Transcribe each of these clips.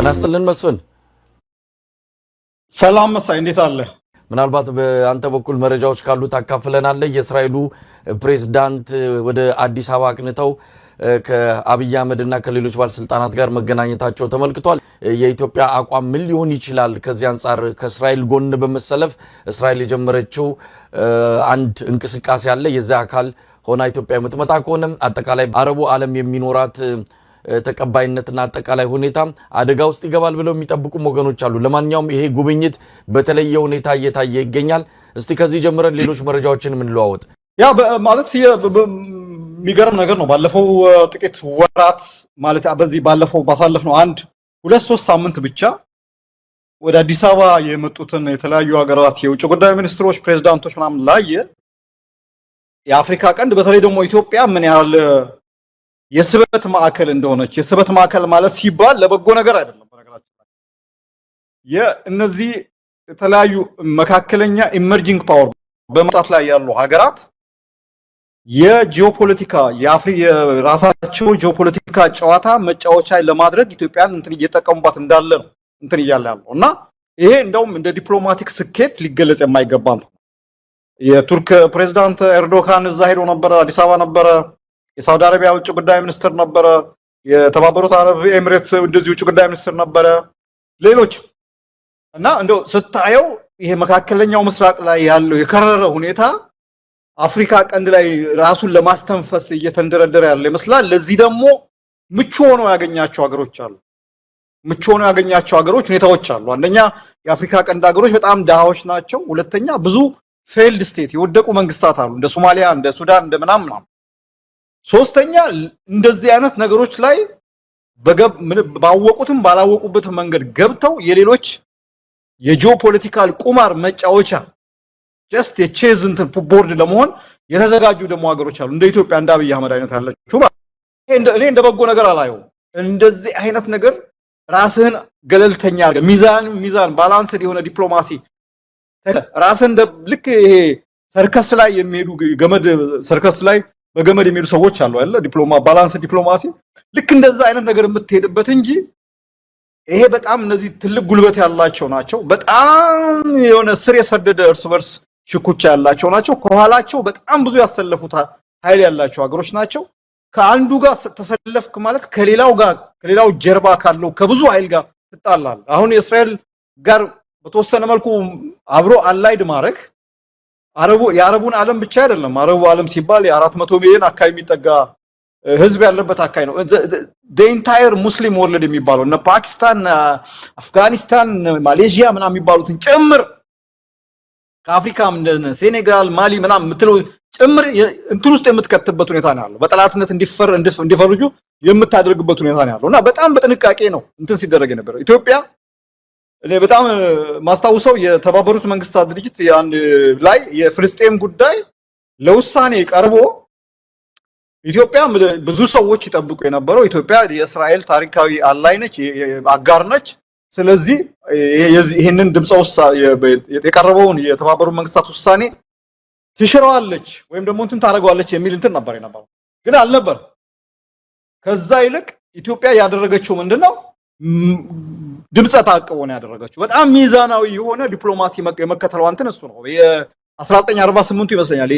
ተናስተልን መስፍን ሰላም መሳይ እንዴት አለ? ምናልባት በአንተ በኩል መረጃዎች ካሉ ታካፍለናል። የእስራኤሉ ፕሬዝዳንት ወደ አዲስ አበባ አቅንተው ከአብይ አህመድና ከሌሎች ባለስልጣናት ጋር መገናኘታቸው ተመልክቷል። የኢትዮጵያ አቋም ምን ሊሆን ይችላል? ከዚህ አንፃር ከእስራኤል ጎን በመሰለፍ እስራኤል የጀመረችው አንድ እንቅስቃሴ አለ። የዛ አካል ሆና ኢትዮጵያ የምትመጣ ከሆነ አጠቃላይ አረቡ ዓለም የሚኖራት ተቀባይነትና አጠቃላይ ሁኔታ አደጋ ውስጥ ይገባል ብለው የሚጠብቁ ወገኖች አሉ። ለማንኛውም ይሄ ጉብኝት በተለየ ሁኔታ እየታየ ይገኛል። እስቲ ከዚህ ጀምረን ሌሎች መረጃዎችን ምን ለዋወጥ ያ ማለት የሚገርም ነገር ነው። ባለፈው ጥቂት ወራት ማለት በዚህ ባለፈው ባሳለፍነው 1-2-3 ሳምንት ብቻ ወደ አዲስ አበባ የመጡትን የተለያዩ ሀገራት የውጭ ጉዳይ ሚኒስትሮች ፕሬዝዳንቶች ምናምን ላይ የአፍሪካ ቀንድ በተለይ ደግሞ ኢትዮጵያ ምን ያህል የስበት ማዕከል እንደሆነች የስበት ማዕከል ማለት ሲባል ለበጎ ነገር አይደለም። በነገራችን ላይ የእነዚህ የተለያዩ መካከለኛ ኢመርጂንግ ፓወር በመጣት ላይ ያሉ ሀገራት የጂኦፖለቲካ የራሳቸው ጂኦፖለቲካ ጨዋታ መጫወቻ ለማድረግ ኢትዮጵያን እየተጠቀሙባት እንዳለ ነው እያለ ያለው እና ይሄ እንደውም እንደ ዲፕሎማቲክ ስኬት ሊገለጽ የማይገባ ነው። የቱርክ ፕሬዝዳንት ኤርዶጋን እዛ ሄዶ ነበር፣ አዲስ አበባ ነበረ። የሳውዲ አረቢያ ውጭ ጉዳይ ሚኒስትር ነበረ። የተባበሩት አረብ ኤሚሬትስ እንደዚህ ውጭ ጉዳይ ሚኒስትር ነበረ። ሌሎች እና እንደው ስታየው ይሄ መካከለኛው ምስራቅ ላይ ያለው የከረረ ሁኔታ አፍሪካ ቀንድ ላይ ራሱን ለማስተንፈስ እየተንደረደረ ያለ ይመስላል። ለዚህ ደግሞ ምቹ ሆኖ ያገኛቸው ሀገሮች ሁኔታዎች አሉ። አንደኛ የአፍሪካ ቀንድ ሀገሮች በጣም ድሃዎች ናቸው። ሁለተኛ ብዙ ፌልድ ስቴት የወደቁ መንግስታት አሉ፣ እንደ ሶማሊያ፣ እንደ ሱዳን፣ እንደ ምናምን። ሶስተኛ እንደዚህ አይነት ነገሮች ላይ ባወቁትም ባላወቁበትም መንገድ ገብተው የሌሎች የጂኦፖለቲካል ቁማር መጫወቻ ጀስት የቼዝ ቦርድ ለመሆን የተዘጋጁ ደግሞ ሀገሮች አሉ፣ እንደ ኢትዮጵያ እንደ አብይ አህመድ አይነት ያለችው። እኔ እንደ በጎ ነገር አላየው። እንደዚህ አይነት ነገር ራስህን ገለልተኛ ሚዛን ባላንስድ የሆነ ዲፕሎማሲ ራስህን ልክ ይሄ ሰርከስ ላይ የሚሄዱ ሰርከስ ላይ በገመድ የሚሄዱ ሰዎች አሉ አይደል? ባላንስ ዲፕሎማሲ ልክ እንደዛ አይነት ነገር የምትሄድበት እንጂ ይሄ በጣም እነዚህ ትልቅ ጉልበት ያላቸው ናቸው። በጣም የሆነ ስር የሰደደ እርስ በርስ ሽኩቻ ያላቸው ናቸው። ከኋላቸው በጣም ብዙ ያሰለፉት ኃይል ያላቸው ሀገሮች ናቸው። ከአንዱ ጋር ተሰለፍክ ማለት ከሌላው ጀርባ ካለው ከብዙ ኃይል ጋር ትጣላለህ። አሁን የእስራኤል ጋር በተወሰነ መልኩ አብሮ አላይድ ማድረግ የአረቡን ዓለም ብቻ አይደለም። አረቡ ዓለም ሲባል የ400 ሚሊዮን አካባቢ የሚጠጋ ህዝብ ያለበት አካባቢ ነው። the entire muslim world የሚባለው እነ ፓኪስታን፣ አፍጋኒስታን፣ ማሌዥያ ምናምን የሚባሉትን ጭምር ከአፍሪካም እንደ ሴኔጋል፣ ማሊ ምናምን የምትለው ጭምር እንትን ውስጥ የምትከትበት ሁኔታ ነው ያለው። በጠላትነት እንዲፈርጁ የምታደርግበት ሁኔታ ነው ያለው እና በጣም በጥንቃቄ ነው እንትን ሲደረግ የነበረው። ኢትዮጵያ እኔ በጣም ማስታውሰው የተባበሩት መንግስታት ድርጅት ላይ የፍልስጤም ጉዳይ ለውሳኔ ቀርቦ ኢትዮጵያ ብዙ ሰዎች ይጠብቁ የነበረው ኢትዮጵያ የእስራኤል ታሪካዊ አላይ ነች፣ አጋር ነች። ስለዚህ ይሄንን የቀረበውን የተባበሩት መንግስታት ውሳኔ ትሽረዋለች ወይም ደግሞ እንትን ታደርገዋለች የሚል እንትን ነበር የነበረው፣ ግን አልነበር። ከዛ ይልቅ ኢትዮጵያ ያደረገችው ምንድነው? ድምፀ ተአቅቦ ነው ያደረገችው። በጣም ሚዛናዊ የሆነ ዲፕሎማሲ የመከተለው እንትን እሱ ነው። የ1948 ይመስለኛል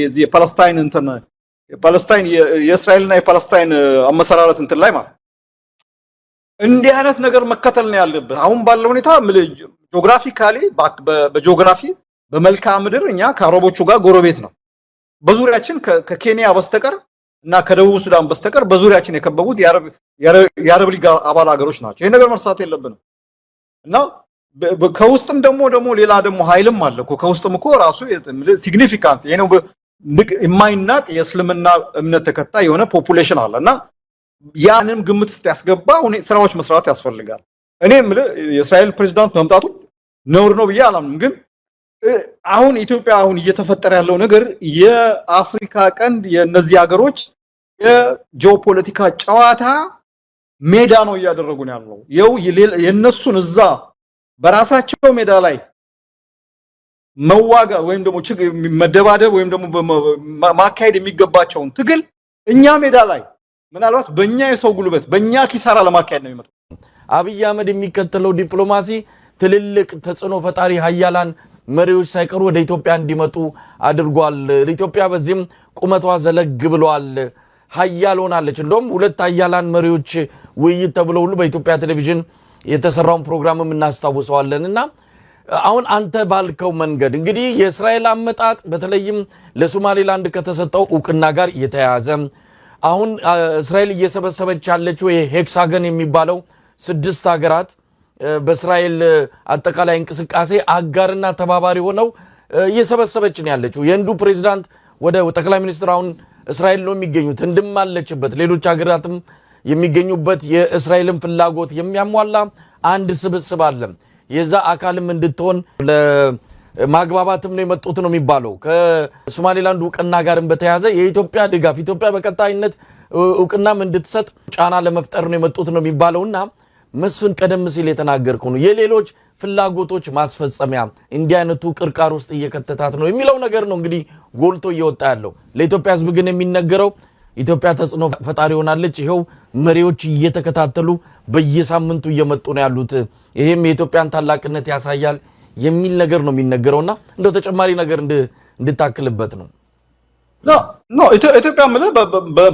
የፓለስታይን የእስራኤልና የፓለስታይን አመሰራረት እንትን ላይ ማለት እንዲህ አይነት ነገር መከተል ነው ያለበት። አሁን ባለው ሁኔታ ጂኦግራፊካሊ በጂኦግራፊ በመልክዓ ምድር እኛ ከአረቦቹ ጋር ጎረቤት ነው። በዙሪያችን ከኬንያ በስተቀር እና ከደቡብ ሱዳን በስተቀር በዙሪያችን የከበቡት የአረብ ሊግ አባል ሀገሮች ናቸው። ይሄ ነገር መርሳት የለብንም እና ከውስጥም ደግሞ ሌላ ደግሞ ኃይልም አለ እኮ ከውስጥም እኮ ራሱ ሲግኒፊካንት ይሄ ነው የማይናቅ የእስልምና እምነት ተከታይ የሆነ ፖፑሌሽን አለና ያንንም ግምት ውስጥ ያስገባ ስራዎች መስራት ያስፈልጋል። እኔም የእስራኤል ፕሬዝዳንት መምጣቱ ነውር ነው ብዬ አላምንም። ግን አሁን ኢትዮጵያ እየተፈጠረ ያለው ነገር የአፍሪካ ቀንድ የነዚህ ሀገሮች የጂኦፖለቲካ ጨዋታ ሜዳ ነው እያደረጉ ነው ያለው። የነሱን እዛ በራሳቸው ሜዳ ላይ መዋጋ ወይም ደግሞ መደባደብ ወይም ደግሞ ማካሄድ የሚገባቸውን ትግል እኛ ሜዳ ላይ ምናልባት በእኛ የሰው ጉልበት በእኛ ኪሳራ ለማካሄድ ነው የሚመጣው። አብይ አህመድ የሚከተለው ዲፕሎማሲ ትልልቅ ተጽዕኖ ፈጣሪ ሀያላን መሪዎች ሳይቀሩ ወደ ኢትዮጵያ እንዲመጡ አድርጓል። ኢትዮጵያ በዚህም ቁመቷ ዘለግ ብሏል፣ ሀያል ሆናለች። እንደውም ሁለት ሀያላን መሪዎች ውይይት ተብሎ ሁሉ በኢትዮጵያ ቴሌቪዥን የተሰራውን ፕሮግራምም እናስታውሰዋለንና አሁን አንተ ባልከው መንገድ እንግዲህ የእስራኤል አመጣጥ በተለይም ለሶማሌላንድ ከተሰጠው ዕውቅና ጋር የተያያዘ አሁን እስራኤል እየሰበሰበች ያለችው የሄክሳገን የሚባለው 6 ሀገራት በእስራኤል አጠቃላይ እንቅስቃሴ አጋርና ተባባሪ ሆነው እየሰበሰበች ነው ያለችው። የህንዱ ፕሬዝዳንት ወደ ጠቅላይ ሚኒስትር አሁን እስራኤል ነው የሚገኙት፣ ህንድም አለችበት፣ ሌሎች ሀገራትም የሚገኙበት የእስራኤልን ፍላጎት የሚያሟላ አንድ ስብስብ አለ። የዛ አካልም እንድትሆን ለማግባባትም ነው የመጡት ነው የሚባለው። ከሶማሌላንድ ዕውቅና ጋርም በተያያዘ የኢትዮጵያ ድጋፍ ኢትዮጵያ በቀጣይነት ዕውቅናም እንድትሰጥ ጫና ለመፍጠር ነው የመጡት ነው የሚባለውና መስፍን ቀደም ሲል የተናገርከው ነው የሌሎች ፍላጎቶች ማስፈጸሚያ እንዲህ አይነቱ ቅርቃር ውስጥ እየከተታት ነው የሚለው ነገር ነው እንግዲህ ጎልቶ እየወጣ ያለው። ለኢትዮጵያ ህዝብ ግን የሚነገረው ኢትዮጵያ ተጽዕኖ ፈጣሪ ሆናለች፣ ይሄው መሪዎች እየተከታተሉ በየሳምንቱ እየመጡ ነው ያሉት፣ ይሄም የኢትዮጵያን ታላቅነት ያሳያል የሚል ነገር ነው የሚነገረውና እንደው ተጨማሪ ነገር እንድታክልበት ነው። ኖ ኢትዮጵያ ማለት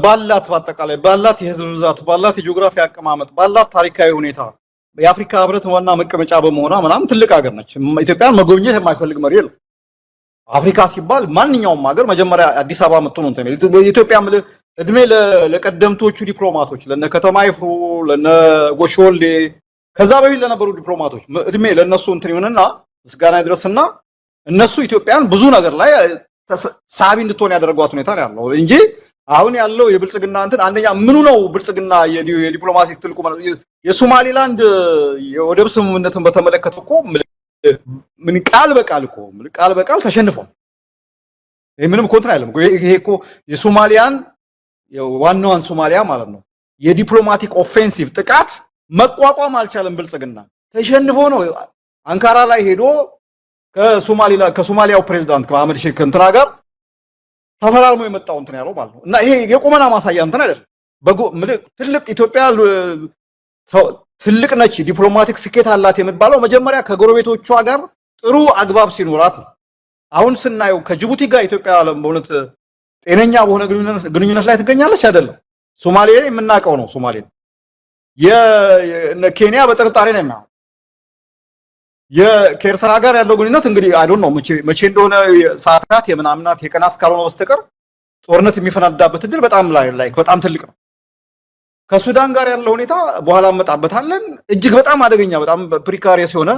ባላት በአጠቃላይ ባላት የህዝብ ብዛት ባላት የጂኦግራፊ አቀማመጥ ባላት ታሪካዊ ሁኔታ የአፍሪካ ህብረት ዋና መቀመጫ በመሆኗ ምናምን ትልቅ ሀገር ነች። ኢትዮጵያን መጎብኘት የማይፈልግ መሪ የለም። አፍሪካ ሲባል ማንኛውም ሀገር መጀመሪያ አዲስ አበባ መጥቶ ነው እንትን ኢትዮጵያ ማለት እድሜ ለቀደምቶቹ ዲፕሎማቶች ለነ ከተማ ይፍሩ ለነ ጎሾሌ ከዛ በፊት ለነበሩ ዲፕሎማቶች እድሜ ለነሱ እንትን ይሁንና ምስጋና ይድረስና እነሱ ኢትዮጵያን ብዙ ነገር ላይ ሳቢ እንድትሆን ያደረጓት ሁኔታ ነው ያለው እንጂ አሁን ያለው የብልጽግና እንትን አንደኛ ምኑ ነው ብልጽግና የዲፕሎማሲ ትልቁ የሶማሌላንድ የወደብ ስምምነትን በተመለከተ እኮ ምን ቃል በቃል ተሸንፏል። ይሄ ምንም ኮንትራ አይደለም። ይሄ እኮ የሶማሊያን ዋናዋን ሶማሊያ ማለት ነው የዲፕሎማቲክ ኦፌንሲቭ ጥቃት መቋቋም አልቻለም። ብልጽግና ተሸንፎ ነው አንካራ ላይ ሄዶ ከሶማሊያው ፕሬዝዳንት ከአህመድ ሼክ እንትና ጋር ተፈራርሞ የመጣው እንትን ያለው ማለት ነው። እና ይሄ የቁመና ማሳያ እንትን አይደለም። ትልቅ ኢትዮጵያ ትልቅ ነች፣ ዲፕሎማቲክ ስኬት አላት የሚባለው መጀመሪያ ከጎረቤቶቿ ጋር ጥሩ አግባብ ሲኖራት ነው። አሁን ስናየው ከጅቡቲ ጋር ኢትዮጵያ በእውነት ጤነኛ በሆነ ግንኙነት ላይ ትገኛለች አይደለም። ሶማሌ የምናውቀው ነው። ሶማሌ የኬንያ በጥርጣሬ ነው የሚያው የኬርትራ ጋር ያለው ግንኙነት እንግዲህ አይ ዶንት ኖ መቼ እንደሆነ ሰዓታት የምናምናት የቀናት ካልሆነ በስተቀር ጦርነት የሚፈናዳበት እድል በጣም ትልቅ ነው። ከሱዳን ጋር ያለው ሁኔታ በኋላ መጣበታለን እጅግ በጣም አደገኛ በጣም ፕሪካሪየስ የሆነ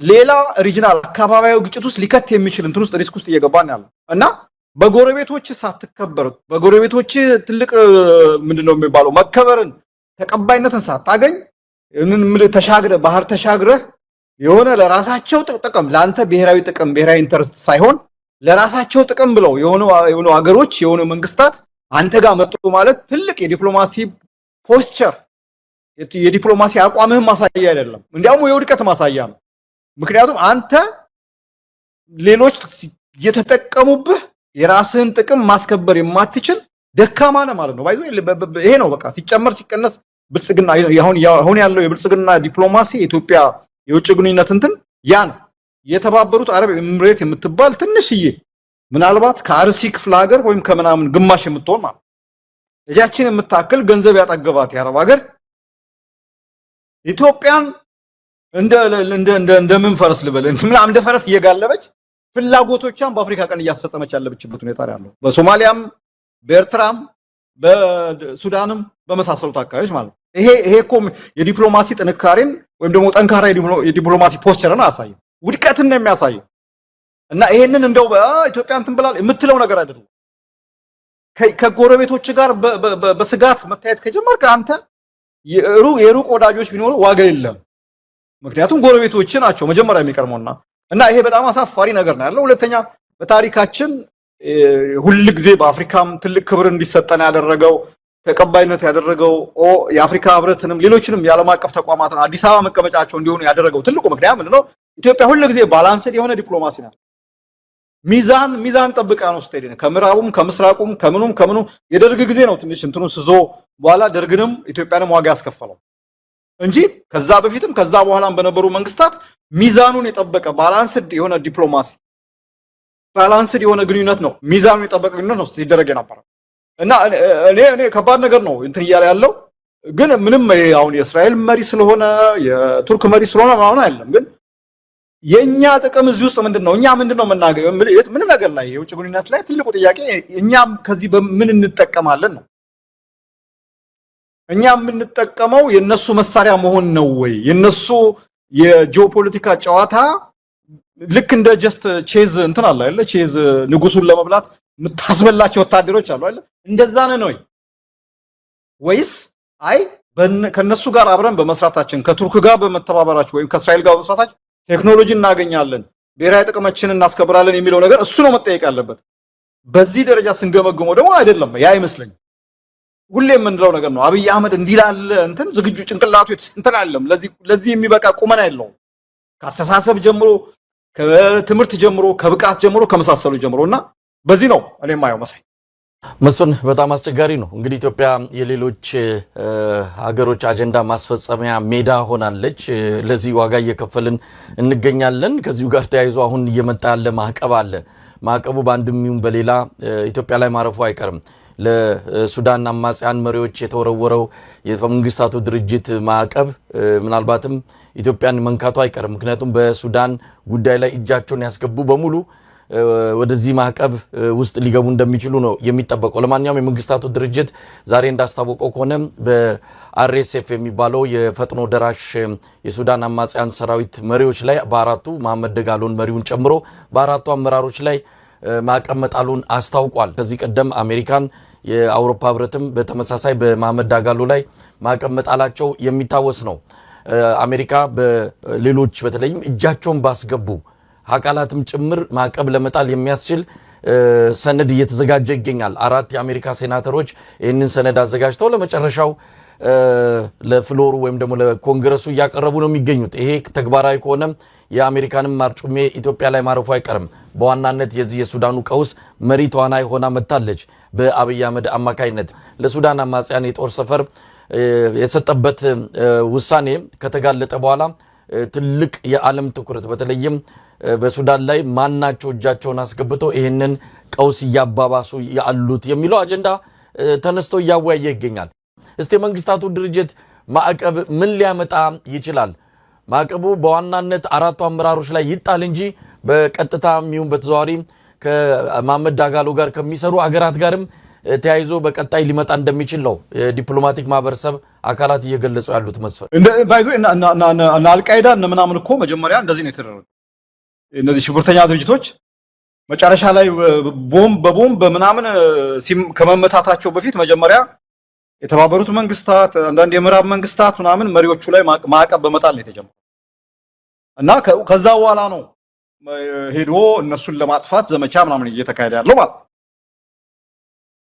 ሌላ ሪጂናል አካባቢያዊ ግጭት ውስጥ ሊከት የሚችል እንትን ውስጥ ሪስክ ውስጥ እየገባን ያለው እና በጎረቤቶች ሳትከበር በጎረቤቶች ትልቅ ምንድነው የሚባለው መከበርን ተቀባይነትን ሳታገኝ ተሻግረ ባህር ተሻግረህ የሆነ ለራሳቸው ጥቅም ለአንተ ብሔራዊ ጥቅም ብሔራዊ ኢንተረስት ሳይሆን ለራሳቸው ጥቅም ብለው የሆኑ ሀገሮች የሆኑ መንግስታት አንተ ጋር መጡ ማለት ትልቅ የዲፕሎማሲ ፖስቸር የዲፕሎማሲ አቋምህን ማሳያ አይደለም፣ እንዲያውም የውድቀት ማሳያ ነው። ምክንያቱም አንተ ሌሎች የተጠቀሙብህ የራስህን ጥቅም ማስከበር የማትችል ደካማ ነህ ማለት ነው። ይሄ ነው በቃ ሲጨመር ሲቀነስ ብልጽግና አሁን ያለው የብልጽግና ዲፕሎማሲ የኢትዮጵያ የውጭ ግንኙነት እንትን ያ ነው። የተባበሩት አረብ ኤምሬት የምትባል ትንሽዬ ምናልባት ከአርሲ ክፍለ ሀገር ወይም ከምናምን ግማሽ የምትሆን ማለት እጃችን የምታክል ገንዘብ ያጠገባት የአረብ ሀገር ኢትዮጵያን እንደ ምን ፈረስ ልበል እንደ ፈረስ እየጋለበች ፍላጎቶቿን በአፍሪካ ቀን እያስፈጸመች ያለችበት ሁኔታ ያለው በሶማሊያም በኤርትራም በሱዳንም በመሳሰሉት አካባቢዎች ማለት ነው። ይሄ እኮ የዲፕሎማሲ ጥንካሬን ወይም ደግሞ ጠንካራ የዲፕሎማሲ ፖስቸርን አያሳይም፣ ውድቀትን ነው የሚያሳየው። እና ይሄንን እንደው ኢትዮጵያ እንትን ብላል የምትለው ነገር አይደለም። ከጎረቤቶች ጋር በስጋት መታየት ከጀመርክ አንተ የሩቅ ወዳጆች ቢኖሩ ዋጋ የለም። ምክንያቱም ጎረቤቶች ናቸው መጀመሪያ የሚቀርመውና እና ይሄ በጣም አሳፋሪ ነገር ነው ያለው። ሁለተኛ በታሪካችን ሁልጊዜ በአፍሪካም ትልቅ ክብር እንዲሰጠን ያደረገው ተቀባይነት ያደረገው የአፍሪካ ህብረትንም ሌሎችንም የዓለም አቀፍ ተቋማትን አዲስ አበባ መቀመጫቸው እንዲሆኑ ያደረገው ትልቁ ምክንያት ምንድነው? ኢትዮጵያ ሁልጊዜ ባላንስድ የሆነ ዲፕሎማሲ ናት። ሚዛን ጠብቃ ነው ስትሄድ ከምዕራቡም ከምስራቁም ከምኑም የደርግ ጊዜ ነው ትንሽ እንትኑ ስዞ በኋላ ደርግንም ኢትዮጵያንም ዋጋ ያስከፈለው እንጂ ከዛ በፊትም ከዛ በኋላም በነበሩ መንግስታት ሚዛኑን የጠበቀ ባላንስድ የሆነ ዲፕሎማሲ ባላንስድ የሆነ ግንኙነት ነው ሚዛኑን የጠበቀ ግንኙነት ነው ሲደረግ የነበረው እና እኔ ከባድ ነገር ነው እንትን እያለ ያለው ግን ምንም አሁን የእስራኤል መሪ ስለሆነ የቱርክ መሪ ስለሆነ ማለት አይደለም ግን የኛ ጥቅም እዚህ ውስጥ ምንድነው እኛ ምንድነው መናገር ምንም ነገር ላይ የውጭ ግንኙነት ላይ ትልቁ ጥያቄ እኛም ከዚህ በምን እንጠቀማለን ነው እኛ የምንጠቀመው የነሱ መሳሪያ መሆን ነው ወይ የነሱ የጂኦፖለቲካ ጨዋታ ልክ እንደ ጀስት ቼዝ እንትን አለ አይደል ቼዝ ንጉሱን ለመብላት ምታስበላቸው ወታደሮች አሉ አይደል እንደዛ ነው ወይስ አይ ከነሱ ጋር አብረን በመስራታችን ከቱርክ ጋር በመተባበራችን ወይም ከእስራኤል ጋር በመስራታችን ቴክኖሎጂ እናገኛለን ብሔራዊ ጥቅማችንን እናስከብራለን የሚለው ነገር እሱ ነው መጠየቅ ያለበት በዚህ ደረጃ ስንገመግመው ደግሞ አይደለም ያ አይመስልኝ ሁሌ የምንለው ነገር ነው አብይ አህመድ እንዲላል እንትን ዝግጁ ጭንቅላቱ እንትን አይደለም ለዚህ የሚበቃ ቁመና የለውም ከአስተሳሰብ ጀምሮ ከትምህርት ጀምሮ ከብቃት ጀምሮ ከመሳሰሉ ጀምሮና በዚህ ነው እኔ ማየው መሳይ መስፍን በጣም አስቸጋሪ ነው እንግዲህ ኢትዮጵያ የሌሎች ሀገሮች አጀንዳ ማስፈጸሚያ ሜዳ ሆናለች ለዚህ ዋጋ እየከፈልን እንገኛለን ከዚሁ ጋር ተያይዞ አሁን እየመጣ ያለ ማዕቀብ አለ ማዕቀቡ በአንድም ይሁን በሌላ ኢትዮጵያ ላይ ማረፉ አይቀርም ለሱዳን አማጽያን መሪዎች የተወረወረው የመንግስታቱ ድርጅት ማዕቀብ ምናልባትም ኢትዮጵያን መንካቱ አይቀርም ምክንያቱም በሱዳን ጉዳይ ላይ እጃቸውን ያስገቡ በሙሉ ወደዚህ ማዕቀብ ውስጥ ሊገቡ እንደሚችሉ ነው የሚጠበቀው ለማንኛውም የመንግስታቱ ድርጅት ዛሬ እንዳስታወቀው ከሆነ በአርኤስኤፍ የሚባለው የፈጥኖ ደራሽ የሱዳን አማጽያን ሰራዊት መሪዎች ላይ በአራቱ መሐመድ ደጋሎን መሪውን ጨምሮ በአራቱ አመራሮች ላይ ማዕቀብ መጣሉን አስታውቋል ከዚህ ቀደም አሜሪካን የአውሮፓ ህብረትም በተመሳሳይ በመሐመድ ዳጋሎ ላይ ማዕቀብ መጣላቸው የሚታወስ ነው አሜሪካ በሌሎች በተለይም እጃቸውን ባስገቡ አካላትም ጭምር ማዕቀብ ለመጣል የሚያስችል ሰነድ እየተዘጋጀ ይገኛል አራት የአሜሪካ ሴናተሮች ይህንን ሰነድ አዘጋጅተው ለመጨረሻው ለፍሎሩ ወይም ደግሞ ለኮንግረሱ እያቀረቡ ነው የሚገኙት ይሄ ተግባራዊ ከሆነ የአሜሪካንም ማርጩሜ ኢትዮጵያ ላይ ማረፉ አይቀርም በዋናነት የዚህ የሱዳኑ ቀውስ መሪ ተዋናይ ሆና መጣለች በአብይ አህመድ አማካይነት ለሱዳን አማጽያን የጦር ሰፈር የሰጠበት ውሳኔ ከተጋለጠ በኋላ ትልቅ የዓለም ትኩረት በተለይም በሱዳን ላይ ማናቸው እጃቸውን አስገብተው ይሄንን ቀውስ ያባባሱ ያሉት የሚለው አጀንዳ ተነስቶ ያወያየ ይገኛል እስቲ መንግስታቱ ድርጅት ማዕቀብ ምን ሊያመጣ ይችላል ማዕቀቡ በዋናነት አራቱ አመራሮች ላይ ይጣል እንጂ በቀጥታ የሚሆን በተዘዋዋሪ ከመሐመድ ዳጋሎ ጋር ከሚሰሩ አገራት ጋርም ተያይዞ በቀጣይ ሊመጣ እንደሚችል ነው ዲፕሎማቲክ ማህበረሰብ አካላት እየገለጹ ያሉት መስፈር ባይዞ እና አልቃይዳ እና ምናምን እኮ መጀመሪያ እንደዚህ ነው የተደረገው እነዚህ ሽብርተኛ ድርጅቶች መጨረሻ ላይ በቦምብ በምናምን ከመመታታቸው በፊት መጀመሪያ የተባበሩት መንግስታት አንዳንድ የምዕራብ መንግስታት ምናምን መሪዎቹ ላይ ማዕቀብ በመጣል ነው የተጀመረው እና ከዛ በኋላ ነው ሄዶ እነሱን ለማጥፋት ዘመቻ ምናምን እየተካሄደ ያለው ማለት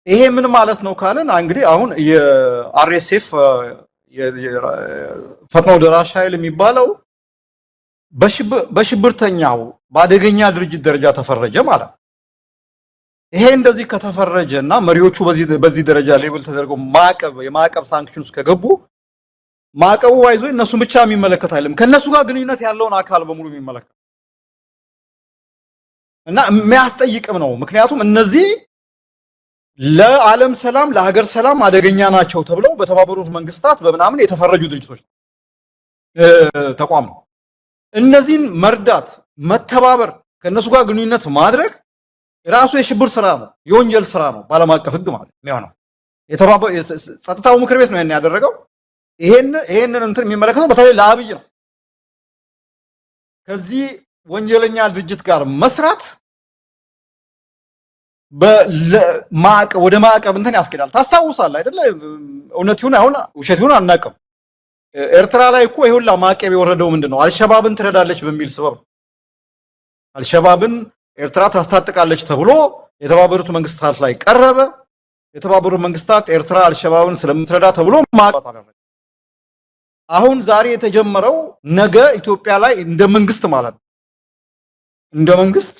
ይሄ ምን ማለት ነው ካለን እንግዲህ አሁን የአርኤስኤፍ ፈጥኖ ደራሽ ኃይል የሚባለው በሽብርተኛው ባደገኛ ድርጅት ደረጃ ተፈረጀ ማለት ይሄ እንደዚህ ከተፈረጀና መሪዎቹ በዚህ ደረጃ ሌብል ተደርገው የማዕቀብ ሳንክሽን ውስጥ ከገቡ ማዕቀቡ ዋይዞ እነሱን ብቻ የሚመለከት አይደለም ከነሱ ጋር ግንኙነት ያለውን አካል በሙሉ የሚመለከት እና የሚያስጠይቅም ነው ምክንያቱም እነዚህ ለዓለም ሰላም ለሀገር ሰላም አደገኛ ናቸው ተብለው በተባበሩት መንግስታት በመናምን የተፈረጁ ድርጅቶች ተቋም ነው እነዚህን መርዳት መተባበር ከነሱ ጋር ግንኙነት ማድረግ ራሱ የሽብር ስራ ነው የወንጀል ስራ ነው ባለም አቀፍ ህግ ማለት ነው ጸጥታው ምክር ቤት ነው ያደረገው ይሄንን እንትን የሚመለከተው በተለይ ለአብይ ነው ከዚህ ወንጀለኛ ድርጅት ጋር መስራት ወደ ማዕቀብ እንትን ያስኬዳል ታስታውሳለህ አይደለ እውነት ይሁን አሁን ውሸት ይሁን አናውቅም ኤርትራ ላይ እኮ ይሁላ ማዕቀብ የወረደው ምንድነው አልሸባብን ትረዳለች በሚል ሰበብ አልሸባብን ኤርትራ ታስታጥቃለች ተብሎ የተባበሩት መንግስታት ላይ ቀረበ የተባበሩት መንግስታት ኤርትራ አልሸባብን ስለምትረዳ ተብሎ ማዕቀብ አደረገ አሁን ዛሬ የተጀመረው ነገ ኢትዮጵያ ላይ እንደ መንግስት ማለት ነው እንደ መንግስት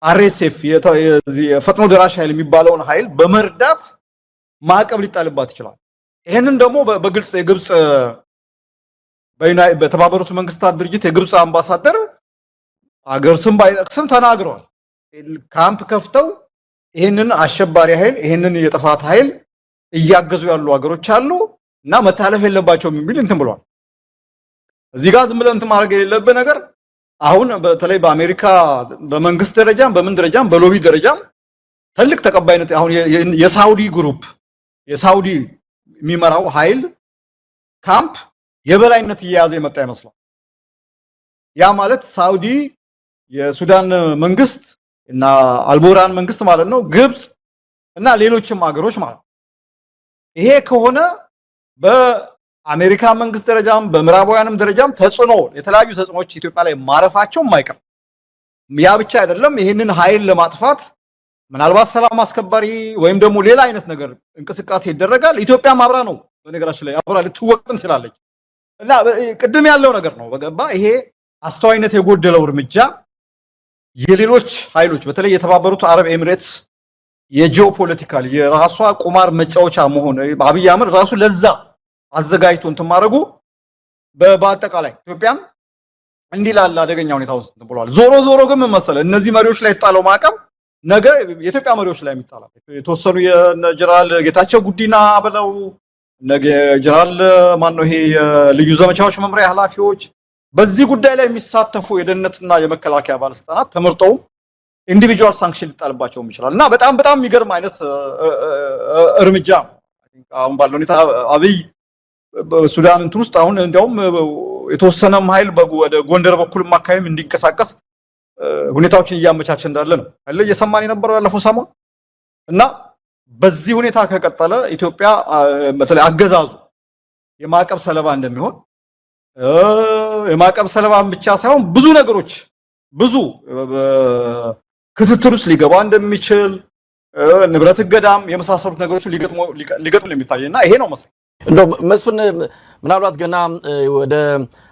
አርኤስኤፍ የፈጥኖ ደራሽ ኃይል የሚባለውን ኃይል በመርዳት ማዕቀብ ሊጣልባት ይችላል ይሄንን ደግሞ በግልጽ የግብጽ በተባበሩት መንግስታት ድርጅት የግብጽ አምባሳደር አገር ስም ባይጠቅስም ተናግረዋል። ካምፕ ከፍተው ይሄንን አሸባሪ ኃይል ይሄንን የጥፋት ኃይል እያገዙ ያሉ ሀገሮች አሉ እና መታለፍ የለባቸውም የሚል እንትን ብሏል። እዚህ ጋር ዝም ብለን እንትን ማድረግ የሌለብን ነገር አሁን በተለይ በአሜሪካ በመንግስት ደረጃም በምን ደረጃም በሎቢ ደረጃም ትልቅ ተቀባይነት አሁን የሳውዲ ግሩፕ የሳውዲ የሚመራው ኃይል ካምፕ የበላይነት እየያዘ የመጣ ይመስላል። ያ ማለት ሳውዲ የሱዳን መንግስት እና አልቦራን መንግስት ማለት ነው፣ ግብጽ እና ሌሎችም ሀገሮች ማለት ነው። ይሄ ከሆነ በአሜሪካ መንግስት ደረጃም በምዕራባውያንም ደረጃም ተጽዕኖ የተለያዩ ተጽዕኖዎች ኢትዮጵያ ላይ ማረፋቸው የማይቀር ያ ብቻ አይደለም። ይሄንን ኃይል ለማጥፋት ምናልባት ሰላም አስከባሪ ወይም ደግሞ ሌላ አይነት ነገር እንቅስቃሴ ይደረጋል። ኢትዮጵያ ማብራ ነው በነገራችን ላይ አብራ ልትወቅም ትችላለች እና ቅድም ያለው ነገር ነው በገባ ይሄ አስተዋይነት የጎደለው እርምጃ የሌሎች ኃይሎች በተለይ የተባበሩት አረብ ኤሚሬትስ የጂኦፖለቲካል የራሷ ቁማር መጫወቻ መሆን አብይ አህመድ ራሱ ለዛ አዘጋጅቶ እንትን ማድረጉ በአጠቃላይ ኢትዮጵያን እንዲላላ አደገኛ ሁኔታ ውስጥ ብሏል። ዞሮ ግን ምን መሰለህ እነዚህ መሪዎች ላይ የጣለው ማዕቀብ ነገ የኢትዮጵያ መሪዎች ላይ የሚጣላል። የተወሰኑ የጀነራል ጌታቸው ጉዲና ብለው ነገ ጀነራል ማነው ይሄ ልዩ ዘመቻዎች መምሪያ ኃላፊዎች በዚህ ጉዳይ ላይ የሚሳተፉ የደህንነትና የመከላከያ ባለስልጣናት ተመርጠው ኢንዲቪጁዋል ሳንክሽን ሊጣልባቸው ይችላል እና በጣም የሚገርም አይነት እርምጃ አሁን ባለው ሁኔታ አብይ በሱዳን እንትን ውስጥ አሁን እንዲያውም የተወሰነም ኃይል ወደ ጎንደር በኩልም አካባቢ እንዲንቀሳቀስ ሁኔታዎችን እያመቻቸ እንዳለ ነው አለ እየሰማን የነበረው ያለፈው ሰሞን እና በዚህ ሁኔታ ከቀጠለ ኢትዮጵያ በተለይ አገዛዙ የማዕቀብ ሰለባ እንደሚሆን የማዕቀብ ሰለባን ብቻ ሳይሆን ብዙ ነገሮች ብዙ ክትትል ውስጥ ሊገባ እንደሚችል ንብረት እገዳም የመሳሰሉት ነገሮች ሊገጥሙ የሚታየና ይሄ ነው መስሎኝ እንደው መስፍን ምናልባት ገና ወደ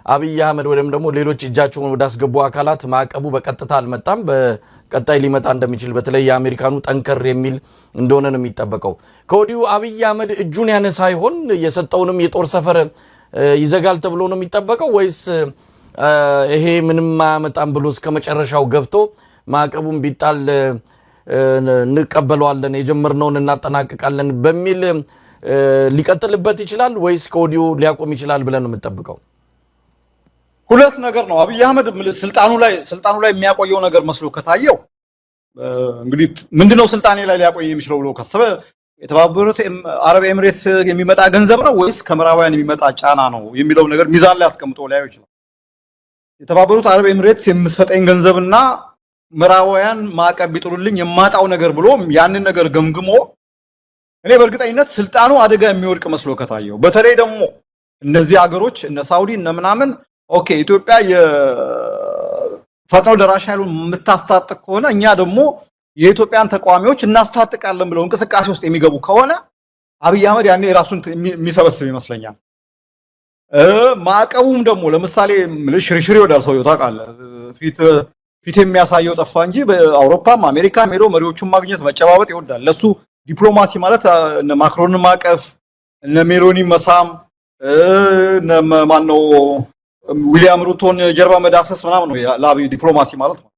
አብይ አህመድ ወይም ደግሞ ሌሎች እጃቸውን ወዳስገቡ አካላት ማዕቀቡ በቀጥታ አልመጣም። በቀጣይ ሊመጣ እንደሚችል በተለይ የአሜሪካኑ ጠንከር የሚል እንደሆነ ነው የሚጠበቀው። ከወዲሁ አብይ አህመድ እጁን ያነሳ ይሆን? የሰጠውንም የጦር ሰፈር ይዘጋል ተብሎ ነው የሚጠበቀው ወይስ ይሄ ምንም አያመጣም ብሎ እስከ መጨረሻው ገብቶ ማዕቀቡን ቢጣል እንቀበለዋለን የጀመርነውን እናጠናቅቃለን በሚል ሊቀጥልበት ይችላል ወይስ ከወዲሁ ሊያቆም ይችላል ብለን ነው የምንጠብቀው? ሁለት ነገር ነው። አብይ አህመድ ስልጣኑ ላይ የሚያቆየው ነገር መስሎ ከታየው እንግዲህ ምንድነው ስልጣኔ ላይ ሊያቆይ የሚችለው ብሎ ካሰበ የተባበሩት አረብ ኤሚሬትስ የሚመጣ ገንዘብ ነው ወይስ ከምዕራባውያን የሚመጣ ጫና ነው የሚለው ነገር ሚዛን ላይ አስቀምጦ ሊያየው ይችላል። የተባበሩት አረብ ኤሚሬትስ የምትሰጠኝ ገንዘብና ምዕራባውያን ማዕቀብ ቢጥሉልኝ የማጣው ነገር ብሎ ያንን ነገር ገምግሞ እኔ በእርግጠኝነት ስልጣኑ አደጋ የሚወድቅ መስሎ ከታየው በተለይ ደግሞ እነዚህ ሀገሮች እነ ሳውዲ እነ ምናምን ኦኬ ኢትዮጵያ የፈጥኖ ደራሽ ኃይሉን የምታስታጥቅ ከሆነ እኛ ደግሞ የኢትዮጵያን ተቋሚዎች እናስታጥቃለን ብለው እንቅስቃሴ ውስጥ የሚገቡ ከሆነ አብይ አህመድ ያኔ ራሱን የሚሰበስብ ይመስለኛል። ማዕቀቡም ደግሞ ለምሳሌ ሽርሽር ይወዳል ሰውየው ታውቃለህ። ፊት የሚያሳየው ጠፋ እንጂ በአውሮፓም አሜሪካም ሄዶ መሪዎቹን ማግኘት መጨባበጥ ይወዳል። ለሱ ዲፕሎማሲ ማለት እነ ማክሮንን ማቀፍ እነ ሜሎኒ መሳም እነ ማነው ዊሊያም ሩቶን ጀርባ መዳሰስ ምናምን ነው ለአብይ ዲፕሎማሲ ማለት ነው።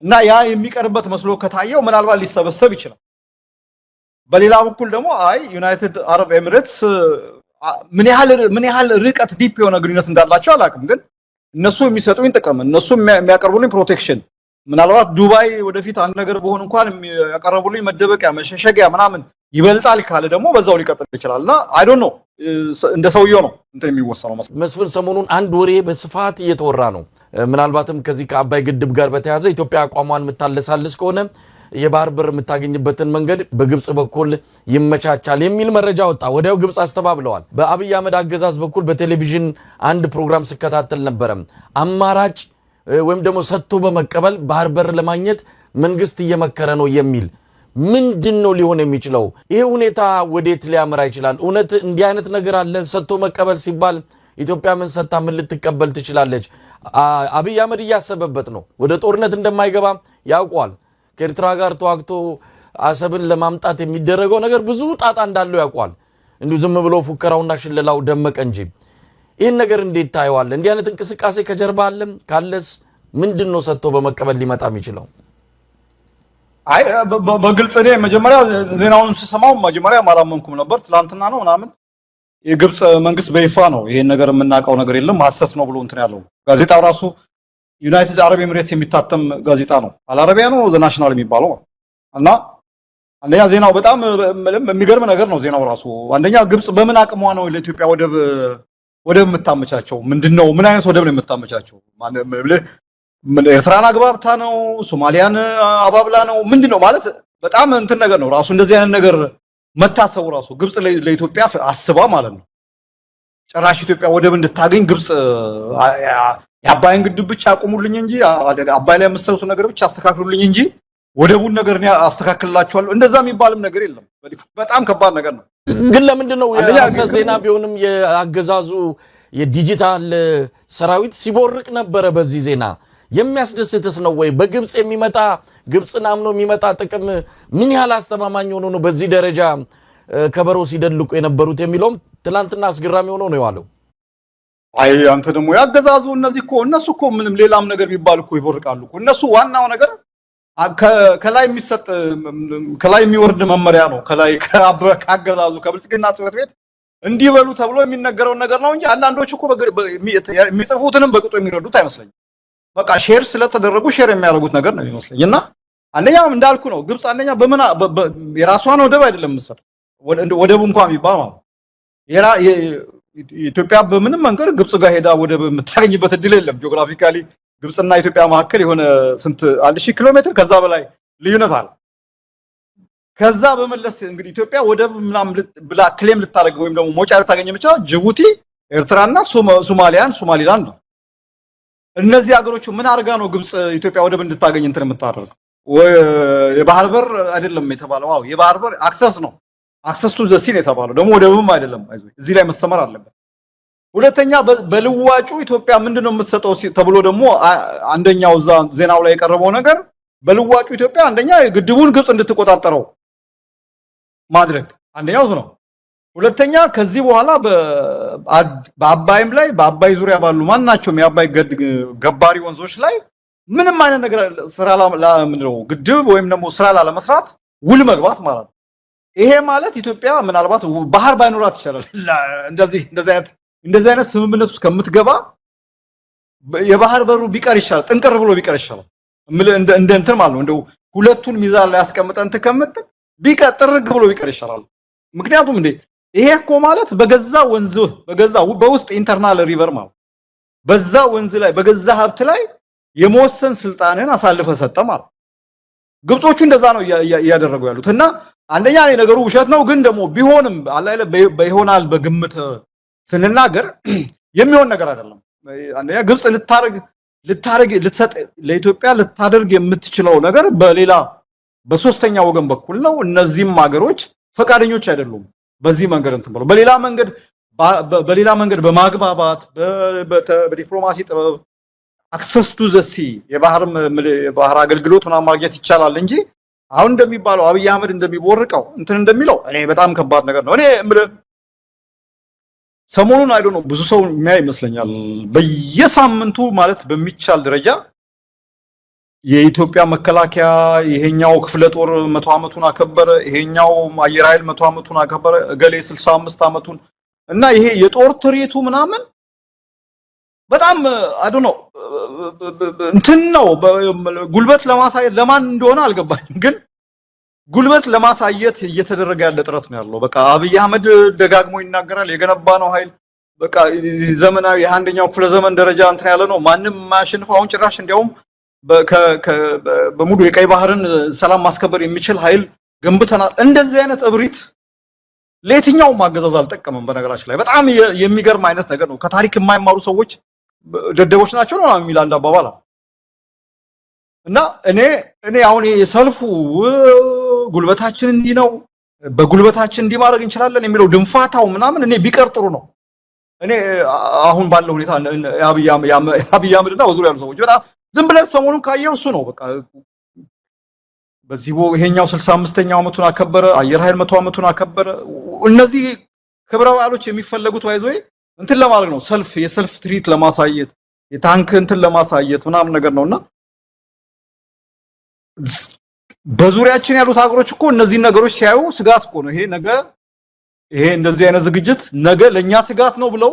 እና ያ የሚቀርበት መስሎ ከታየው ምናልባት ሊሰበሰብ ይችላል። በሌላ በኩል ደግሞ አይ ዩናይትድ አረብ ኤሚሬትስ ምን ያህል ርቀት ዲፕ የሆነ ግንኙነት እንዳላቸው አላውቅም፣ ግን እነሱ የሚሰጡኝ ጥቅም እነሱ የሚያቀርቡልኝ ፕሮቴክሽን ምናልባት ዱባይ ወደፊት አንድ ነገር በሆነ እንኳን ያቀርቡልኝ መደበቂያ መሸሸጊያ ምናምን ይበልጣል ካለ ደግሞ በዛው ሊቀጥል ይችላልና አይ ዶንት ኖ እንደ ሰውየው ነው እንትን የሚወሰነው። መስፍን ሰሞኑን አንድ ወሬ በስፋት እየተወራ ነው። ምናልባትም ከዚህ ከአባይ ግድብ ጋር በተያያዘ ኢትዮጵያ አቋሟን የምታለሳልስ ከሆነ የባህር በር የምታገኝበትን መንገድ በግብጽ በኩል ይመቻቻል የሚል መረጃ ወጣ። ወዲያው ግብጽ አስተባብለዋል። በአብይ አህመድ አገዛዝ በኩል በቴሌቪዥን አንድ ፕሮግራም ሲከታተል ነበረ። አማራጭ ወይም ደግሞ ሰጥቶ በመቀበል ባህር በር ለማግኘት መንግስት እየመከረ ነው የሚል ምንድነው ሊሆን የሚችለው? ይሄ ሁኔታ ወዴት ሊያመራ ይችላል? እውነት እንዲህ አይነት ነገር አለ? ሰጥቶ መቀበል ሲባል ኢትዮጵያ ምን ሰጣ ምን ልትቀበል ትችላለች? አብይ አህመድ እያሰበበት ነው። ወደ ጦርነት እንደማይገባ ያውቋል። ከኤርትራ ጋር ተዋግቶ አሰብን ለማምጣት የሚደረገው ነገር ብዙ ጣጣ እንዳለው ያውቋል። እንዱ ዝም ብሎ ፉከራውና ሽለላው ደመቀ እንጂ ይሄን ነገር እንዴት ታየዋለህ? እንዲህ አይነት እንቅስቃሴ ከጀርባ አለ ካለስ ምንድነው ሰጥቶ በመቀበል ሊመጣ የሚችለው? አይ በግልጽ እኔ መጀመሪያ ዜናውን ስሰማው መጀመሪያ ማላመንኩም ነበር። ትላንትና ነው ምናምን የግብጽ መንግስት በይፋ ነው ይሄን ነገር የምናውቀው ነገር የለም ሐሰት ነው ብሎ እንትን ያለው ጋዜጣው ራሱ ዩናይትድ አረብ ኤሚሬትስ የሚታተም ጋዜጣ ነው። አልአረቢያ ነው ዘ ናሽናል የሚባለው እና አንደኛ ዜናው በጣም የሚገርም ነገር ነው። ዜናው ራሱ አንደኛ ግብጽ በምን አቅሟ ነው ለኢትዮጵያ ወደብ የምታመቻቸው? ምንድነው ምን አይነት ወደብ ነው የምታመቻቸው? ኤርትራን አግባብታ ነው? ሶማሊያን አባብላ ነው? ምንድነው ማለት በጣም እንትን ነገር ነው ራሱ። እንደዚህ አይነት ነገር መታሰቡ ራሱ ግብጽ ለኢትዮጵያ አስባ ማለት ነው። ጭራሽ ኢትዮጵያ ወደብ እንድታገኝ ግብጽ የአባይን ግድብ ብቻ አቁሙልኝ እንጂ አባይ ላይ የምትሰሩት ነገር ብቻ አስተካክሉልኝ እንጂ ወደቡን ነገር ነው አስተካክልላችኋለሁ እንደዛ የሚባልም ነገር የለም። በጣም ከባድ ነገር ነው። ግን ለምንድነው የሐሰት ዜና ቢሆንም የአገዛዙ የዲጂታል ሰራዊት ሲቦርቅ ነበረ በዚህ ዜና? የሚያስደስትስ ነው ወይ? በግብጽ የሚመጣ ግብጽን አምኖ የሚመጣ ጥቅም ምን ያህል አስተማማኝ ሆኖ ነው በዚህ ደረጃ ከበሮ ሲደልቁ የነበሩት የሚለውም ትላንትና አስገራሚ ሆኖ ነው የዋለው። አይ አንተ ደግሞ ያገዛዙ እነሱ እኮ ምንም ሌላም ነገር ቢባል እኮ ይቦርቃሉ እኮ። እነሱ ዋናው ነገር ከላይ የሚሰጥ ከላይ የሚወርድ መመሪያ ነው። ከላይ ከአገዛዙ ከብልጽግና ጽሕፈት ቤት እንዲበሉ ተብሎ የሚነገረው ነገር ነው እንጂ አንዳንዶች እኮ የሚጽፉትንም በቅጡ የሚረዱት አይመስለኝም። በቃ ሼር ስለተደረጉ ሼር የሚያደርጉት ነገር ነው የሚመስለኝ። እና አንደኛ እንዳልኩ ነው ግብጽ አንደኛ በመና የራሷን ወደብ አይደለም መስጠት ወደቡ እንኳን የሚባል ማለት ኢትዮጵያ በምንም መንገድ ግብጽ ጋር ሄዳ ወደብ የምታገኝበት እድል የለም። ጂኦግራፊካሊ ግብጽና ኢትዮጵያ መካከል የሆነ ስንት 1000 ኪሎ ሜትር ከዛ በላይ ልዩነት አለ። ከዛ በመለስ እንግዲህ ኢትዮጵያ ወደብ ምናምን ብላ ክሌም ልታደርግ ወይም ደግሞ ሞጫ ልታገኝ ብቻ ጅቡቲ፣ ኤርትራና ሶማሊላንድ ነው። እነዚህ ሀገሮች ምን አርጋ ነው ግብጽ ኢትዮጵያ ወደብ እንድታገኝ እንትን የምታደርገው? የባህር በር አይደለም የተባለው። አዎ የባህር በር አክሰስ ነው። አክሰስ ቱ ዘ ሲን የተባለው ደግሞ ወደብም አይደለም። እዚህ ላይ መሰመር አለበት። ሁለተኛ በልዋጩ ኢትዮጵያ ምንድነው የምትሰጠው ተብሎ ደግሞ አንደኛው እዛ ዜናው ላይ የቀረበው ነገር በልዋጩ ኢትዮጵያ አንደኛ ግድቡን ግብጽ እንድትቆጣጠረው ማድረግ አንደኛው ነው። ሁለተኛ ከዚህ በኋላ በአባይም ላይ በአባይ ዙሪያ ባሉ ማናቸውም የአባይ ገባሪ ወንዞች ላይ ምንም አይነት ነገር ስራ ምንድነው ግድብ ወይም ደግሞ ስራ ለመስራት ውል መግባት ማለት ነው። ይሄ ማለት ኢትዮጵያ ምናልባት ባህር ባይኖራት ይችላል እንደዚህ አይነት ስምምነት ውስጥ ከምትገባ የባህር በሩ ቢቀር ይሻላል፣ ጥንቅር ብሎ ቢቀር ይሻላል። እንደ እንትን ማለት ነው እንደው ሁለቱን ሚዛን ላይ ያስቀምጠን ተከምጥ ቢቀር ጥርግ ብሎ ቢቀር ይሻላል። ምክንያቱም ይሄ እኮ ማለት በገዛ ወንዝ በውስጥ ኢንተርናል ሪቨር ማለት በዛ ወንዝ ላይ በገዛ ሀብት ላይ የመወሰን ስልጣንን አሳልፈ ሰጠ ማለት ግብጾቹ እንደዛ ነው እያደረጉ ያሉት። እና አንደኛ ነገሩ ውሸት ነው፣ ግን ደግሞ ቢሆንም አላለ በይሆናል በግምት ስንናገር የሚሆን ነገር አይደለም። አንደኛ ግብጽ ልትሰጥ ለኢትዮጵያ ልታደርግ የምትችለው ነገር በሶስተኛ ወገን በኩል ነው። እነዚህም ሀገሮች ፈቃደኞች አይደሉም በዚህ መንገድ እንትን ብለው በሌላ መንገድ በማግባባት በዲፕሎማሲ ጥበብ አክሰስ ቱ ዘ ሲ የባህር አገልግሎት ምናምን ማግኘት ይቻላል እንጂ አሁን እንደሚባለው አብይ አህመድ እንደሚቦርቀው እንትን እንደሚለው እኔ በጣም ከባድ ነገር ነው። እኔ ሰሞኑን አይዶ ነው ብዙ ሰው የሚያይ ይመስለኛል በየሳምንቱ ማለት በሚቻል ደረጃ የኢትዮጵያ መከላከያ ይሄኛው ክፍለ ጦር 100 አመቱን አከበረ፣ ይሄኛው አየር ኃይል 100 አመቱን አከበረ፣ ገሌ 65 አመቱን እና ይሄ የጦር ትርኢቱ ምናምን በጣም አይዶ ነው እንትን ነው ጉልበት ለማሳየት ለማን እንደሆነ አልገባኝም፣ ግን ጉልበት ለማሳየት እየተደረገ ያለ ጥረት ነው ያለው። በቃ አብይ አህመድ ደጋግሞ ይናገራል የገነባ ነው ኃይል በቃ ዘመናዊ የአንደኛው ክፍለ ዘመን ደረጃ እንትን ያለ ነው ማንም ማያሸንፈው። አሁን ጭራሽ እንዲያውም በሙሉ የቀይ ባህርን ሰላም ማስከበር የሚችል ኃይል ገንብተናል። እንደዚህ አይነት እብሪት ለየትኛው ማገዛዝ አልጠቀመም። በነገራችን ላይ በጣም የሚገርም አይነት ነገር ነው። ከታሪክ የማይማሩ ሰዎች ደደቦች ናቸው ነው የሚል አንድ አባባል እና እኔ አሁን የሰልፉ ጉልበታችን እንዲህ ነው በጉልበታችን እንዲህ ማድረግ እንችላለን የሚለው ድንፋታው ምናምን እኔ ቢቀር ጥሩ ነው። እኔ አሁን ባለው ሁኔታ አብይ አህመድና ወዙ ያሉ ሰዎች በጣም ዝም ብለን ሰሞኑን ካየው እሱ ነው በቃ በዚህ ይሄኛው 65ኛው አመቱን አከበረ፣ አየር ኃይል 100 አመቱን አከበረ። እነዚህ ክብረ በዓሎች የሚፈለጉት ባይዞይ እንትን ለማድረግ ነው የሰልፍ ትርኢት ለማሳየት የታንክ እንትን ለማሳየት ምናምን ነገር ነውና በዙሪያችን ያሉት ሀገሮች እኮ እነዚህ ነገሮች ሲያዩ ስጋት እኮ ነው ይሄ እንደዚህ አይነት ዝግጅት ነገ ለኛ ስጋት ነው ብለው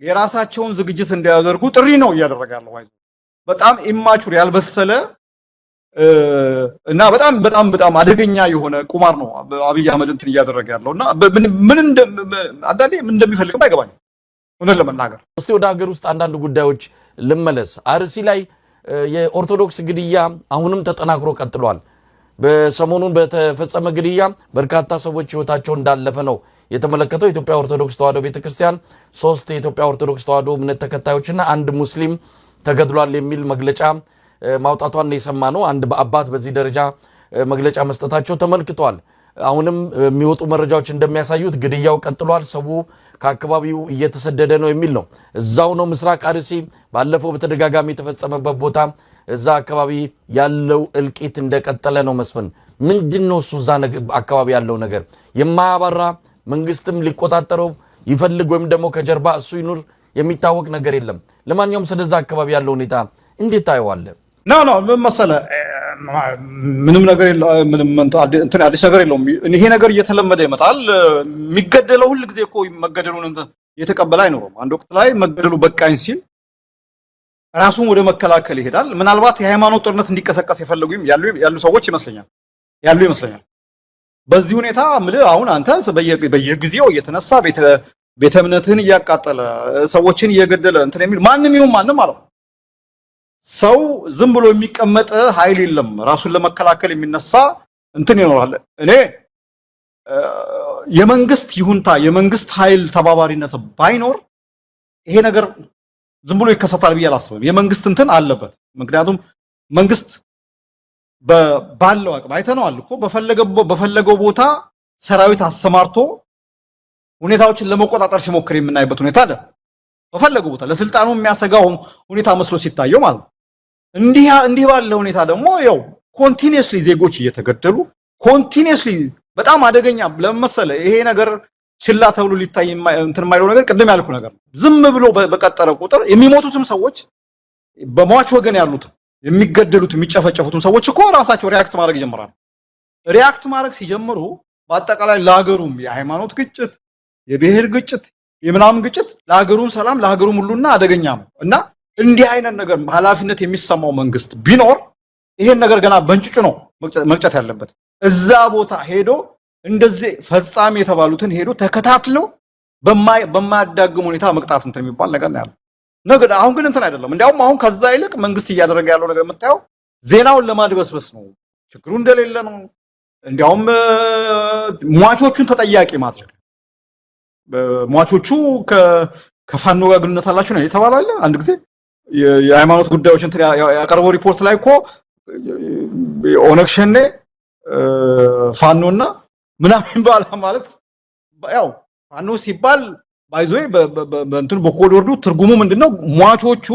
የራሳቸውን ዝግጅት እንዲያደርጉ ጥሪ ነው እያደረጋለው ባይዞይ በጣም ኢማቹር ያልበሰለ እና በጣም አደገኛ የሆነ ቁማር ነው አብይ አህመድ እንትን እያደረገ ያለውና ምን እንደሚፈልግም አይገባኝም እውነት ለመናገር። እስቲ ወደ ሀገር ውስጥ አንዳንድ ጉዳዮች ልመለስ። አርሲ ላይ የኦርቶዶክስ ግድያ አሁንም ተጠናክሮ ቀጥሏል። በሰሞኑን በተፈጸመ ግድያ በርካታ ሰዎች ህይወታቸው እንዳለፈ ነው የተመለከተው። የኢትዮጵያ ኦርቶዶክስ ተዋሕዶ ቤተክርስቲያን 3 የኢትዮጵያ ኦርቶዶክስ ተዋሕዶ እምነት ተከታዮችና 1 ሙስሊም ተገድሏል የሚል መግለጫ ማውጣቷን ነው የሰማነው። አንድ አባት በዚህ ደረጃ መግለጫ መስጠታቸው ተመልክቷል። አሁንም የሚወጡ መረጃዎች እንደሚያሳዩት ግድያው ቀጥሏል፣ ሰው ከአካባቢው እየተሰደደ ነው የሚል ነው። እዛው ነው ምስራቅ አርሲ ባለፈው በተደጋጋሚ የተፈጸመበት ቦታ እዛ አካባቢ ያለው እልቂት እንደቀጠለ ነው። መስፍን ምንድነው እሱ እዛ አካባቢ ያለው ነገር? የማያባራ መንግስትም ሊቆጣጠረው ይፈልግ ወይም ደግሞ ከጀርባ እሱ ይኑር የሚታወቅ ነገር የለም። ለማንኛውም ስለዛ አካባቢ ያለው ሁኔታ እንዴት ታየዋለህ? ነው መሰለ ምንም ነገር ምንም እንትን አዲስ ነገር የለውም። ይሄ ነገር እየተለመደ ይመጣል። የሚገደለው ሁሉ ጊዜ እኮ መገደሉን የተቀበለ አይኖርም። አንድ ወቅት ላይ መገደሉ በቃኝ ሲል ራሱን ወደ መከላከል ይሄዳል። ምናልባት የሃይማኖት ጦርነት እንዲቀሰቀስ የፈለጉም ያሉ ሰዎች ይመስለኛል። በዚህ ሁኔታ አሁን አንተ በየጊዜው እየተነሳ ቤተ እምነትህን እያቃጠለ ሰዎችን እየገደለ እንትን የሚል ማንም ይሁን ማንም አለው ሰው ዝም ብሎ የሚቀመጥ ኃይል የለም። ራሱን ለመከላከል የሚነሳ እንትን ይኖራል። እኔ የመንግስት ይሁንታ የመንግስት ኃይል ተባባሪነት ባይኖር ይሄ ነገር ዝም ብሎ ይከሰታል ብዬ አላስብም። የመንግስት እንትን አለበት። ምክንያቱም መንግስት ባለው አቅም አይተነዋል እኮ በፈለገው ቦታ ሰራዊት አሰማርቶ ሁኔታዎችን ለመቆጣጠር ሲሞክር የምናይበት ሁኔታ አለ። በፈለገው ቦታ ለስልጣኑ የሚያሰጋው ሁኔታ መስሎ ሲታየው ማለት ነው። እንዲህ ባለ ሁኔታ ደግሞ ያው ኮንቲኒየስሊ ዜጎች እየተገደሉ ኮንቲኒየስሊ በጣም አደገኛ ለመሰለ ይሄ ነገር ችላ ተብሎ ሊታይ እንትን የማይለው ነገር ቅድም ያልኩ ነገር ዝም ብሎ በቀጠለ ቁጥር የሚሞቱትም ሰዎች በሟች ወገን ያሉት የሚገደሉት የሚጨፈጨፉትም ሰዎች እኮ ራሳቸው ሪአክት ማድረግ ይጀምራሉ። ሪአክት ማድረግ ሲጀምሩ በአጠቃላይ ለሀገሩም የሃይማኖት ግጭት የብሔር ግጭት የምናምን ግጭት ለሀገሩም ሰላም ለሀገሩም ሁሉና አደገኛ ነው እና እንዲህ አይነት ነገር ኃላፊነት የሚሰማው መንግስት ቢኖር ይሄን ነገር ገና በእንጭጩ ነው መቅጨት ያለበት። እዛ ቦታ ሄዶ እንደዚህ ፈጻሚ የተባሉትን ሄዶ ተከታትሎ በማያዳግም ሁኔታ መቅጣት እንትን የሚባል ነገር ነው ያለው ነገር። አሁን ግን እንትን አይደለም። እንዲያውም አሁን ከዛ ይልቅ መንግስት እያደረገ ያለው ነገር የምታየው ዜናውን ለማድበስበስ ነው። ችግሩ እንደሌለ ነው። እንዲያውም ሟቾቹን ተጠያቂ ማድረግ ሟቾቹ ከፋኖ ጋር ግንኙነት አላችሁ ነው የተባለ አንድ ጊዜ የሃይማኖት ጉዳዮች እንትን ያቀርበው ሪፖርት ላይ እኮ ኦነግ ሸኔ ፋኖና ምናምን ባላ ማለት ያው ፋኖ ሲባል ባይዞይ በእንትን በኮድ ወርዱ ትርጉሙ ምንድነው? ሟቾቹ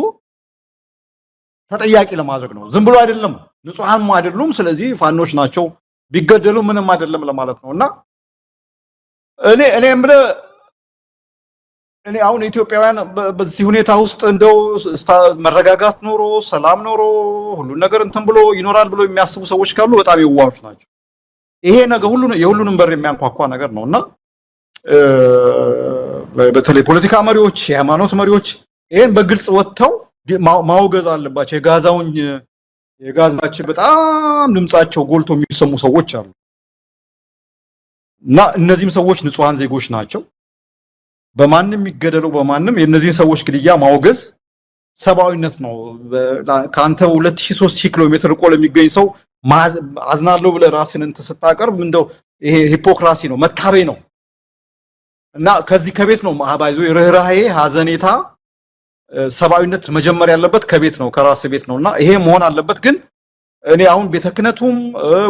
ተጠያቂ ለማድረግ ነው። ዝም ብሎ አይደለም፣ ንጹሃን አይደሉም። ስለዚህ ፋኖች ናቸው ቢገደሉ ምንም አይደለም ለማለት ነውና እኔ አሁን ኢትዮጵያውያን በዚህ ሁኔታ ውስጥ እንደው መረጋጋት ኖሮ ሰላም ኖሮ ሁሉ ነገር እንትን ብሎ ይኖራል ብሎ የሚያስቡ ሰዎች ካሉ በጣም የዋሆች ናቸው። ይሄ ነገር የሁሉንም በር የሚያንኳኳ ነገር ነውና በተለይ ፖለቲካ መሪዎች የሃይማኖት መሪዎች ይሄን በግልጽ ወጥተው ማውገዝ አለባቸው። የጋዛችን በጣም ድምጻቸው ጎልቶ የሚሰሙ ሰዎች አሉ እና እነዚህም ሰዎች ንጹሃን ዜጎች ናቸው። በማንም ይገደሉ በማንም የነዚህን ሰዎች ግድያ ማውገዝ ሰብአዊነት ነው። ካንተ 2000-3000 ኪሎ ሜትር ቆል የሚገኝ ሰው አዝናለሁ ብለ ራስን እንት ስታቀርብ እንደው ይሄ ሂፖክራሲ ነው፣ መታበይ ነው እና ከዚህ ከቤት ነው ማባይዞ ርህራሄ ሐዘኔታ ሰብአዊነት መጀመር ያለበት ከቤት ነው ከራስ ቤት ነውና ይሄ መሆን አለበት። ግን እኔ አሁን ቤተክነቱም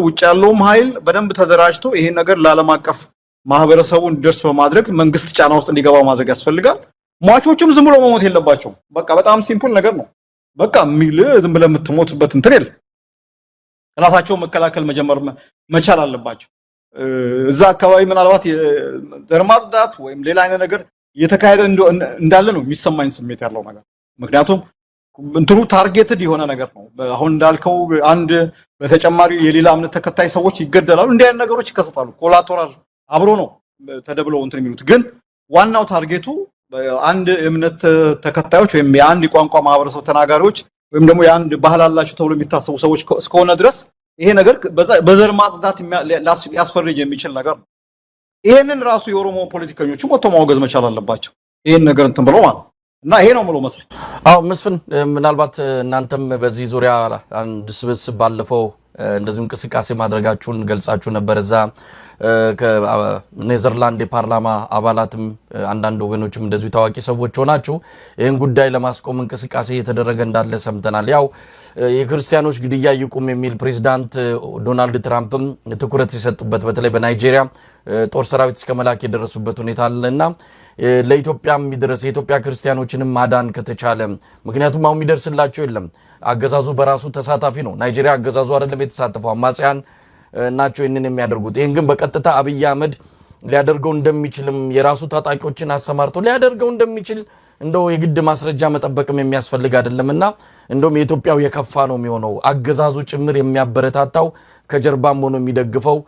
ውጭ ያለውም ኃይል በደንብ ተደራጅቶ ይሄን ነገር ለዓለም አቀፍ ማህበረሰቡን ደርስ በማድረግ መንግስት ጫና ውስጥ እንዲገባ ማድረግ ያስፈልጋል። ሟቾቹም ዝም ብሎ መሞት የለባቸው። በቃ በጣም ሲምፕል ነገር ነው። በቃ ዝም ብለ የምትሞትበት እንትን የለም። ራሳቸውን መከላከል መጀመር መቻል አለባቸው። እዛ አካባቢ ምናልባት ዘር ማጽዳት ወይም ሌላ አይነት ነገር እየተካሄደ እንዳለ ነው የሚሰማኝ ስሜት ያለው ነገር። ምክንያቱም እንትኑ ታርጌትድ የሆነ ነገር ነው። አሁን እንዳልከው አንድ በተጨማሪ የሌላ እምነት ተከታይ ሰዎች ይገደላሉ። እንዲህ አይነት ነገሮች ይከሰታሉ። ኮላተራል አብሮ ነው ተደብለው እንትን የሚሉት። ግን ዋናው ታርጌቱ አንድ እምነት ተከታዮች ወይም የአንድ ቋንቋ ማህበረሰብ ተናጋሪዎች ወይም ደግሞ የአንድ ባህል አላቸው ተብሎ የሚታሰቡ ሰዎች እስከሆነ ድረስ ይሄ ነገር በዘር ማጽዳት ሊያስፈርጅ የሚችል ነገር ነው። ይሄንን ራሱ የኦሮሞ ፖለቲከኞችም ወጥተው ማውገዝ መቻል አለባቸው። ይሄን ነገር እንትን ብለው ማለት እና ይሄ ነው ብሎ መስሎኝ። አዎ መስፍን፣ ምናልባት እናንተም በዚህ ዙሪያ አንድ ስብስብ ባለፈው እንደዚህ እንቅስቃሴ ማድረጋችሁን ገልጻችሁ ነበር። እዛ ከኔዘርላንድ የፓርላማ አባላትም አንዳንድ ወገኖችም እንደዚሁ ታዋቂ ሰዎች ሆናችሁ ይህን ጉዳይ ለማስቆም እንቅስቃሴ እየተደረገ እንዳለ ሰምተናል። ያው የክርስቲያኖች ግድያ ይቁም የሚል ፕሬዚዳንት ዶናልድ ትራምፕም ትኩረት ሲሰጡበት በተለይ በናይጄሪያ ጦር ሰራዊት እስከ መላክ የደረሱበት ሁኔታ አለና ለኢትዮጵያ የሚደርስ የኢትዮጵያ ክርስቲያኖችንም ማዳን ከተቻለ፣ ምክንያቱም አሁን የሚደርስላቸው የለም። አገዛዙ በራሱ ተሳታፊ ነው። ናይጄሪያ አገዛዙ አይደለም የተሳተፈው፣ አማጽያን ናቸው ይህንን የሚያደርጉት። ይህን ግን በቀጥታ አብይ አህመድ ሊያደርገው እንደሚችልም የራሱ ታጣቂዎችን አሰማርቶ ሊያደርገው እንደሚችል እንደው የግድ ማስረጃ መጠበቅም የሚያስፈልግ አይደለምና እንደውም የኢትዮጵያው የከፋ ነው የሚሆነው። አገዛዙ ጭምር የሚያበረታታው ከጀርባም ሆኖ የሚደግፈው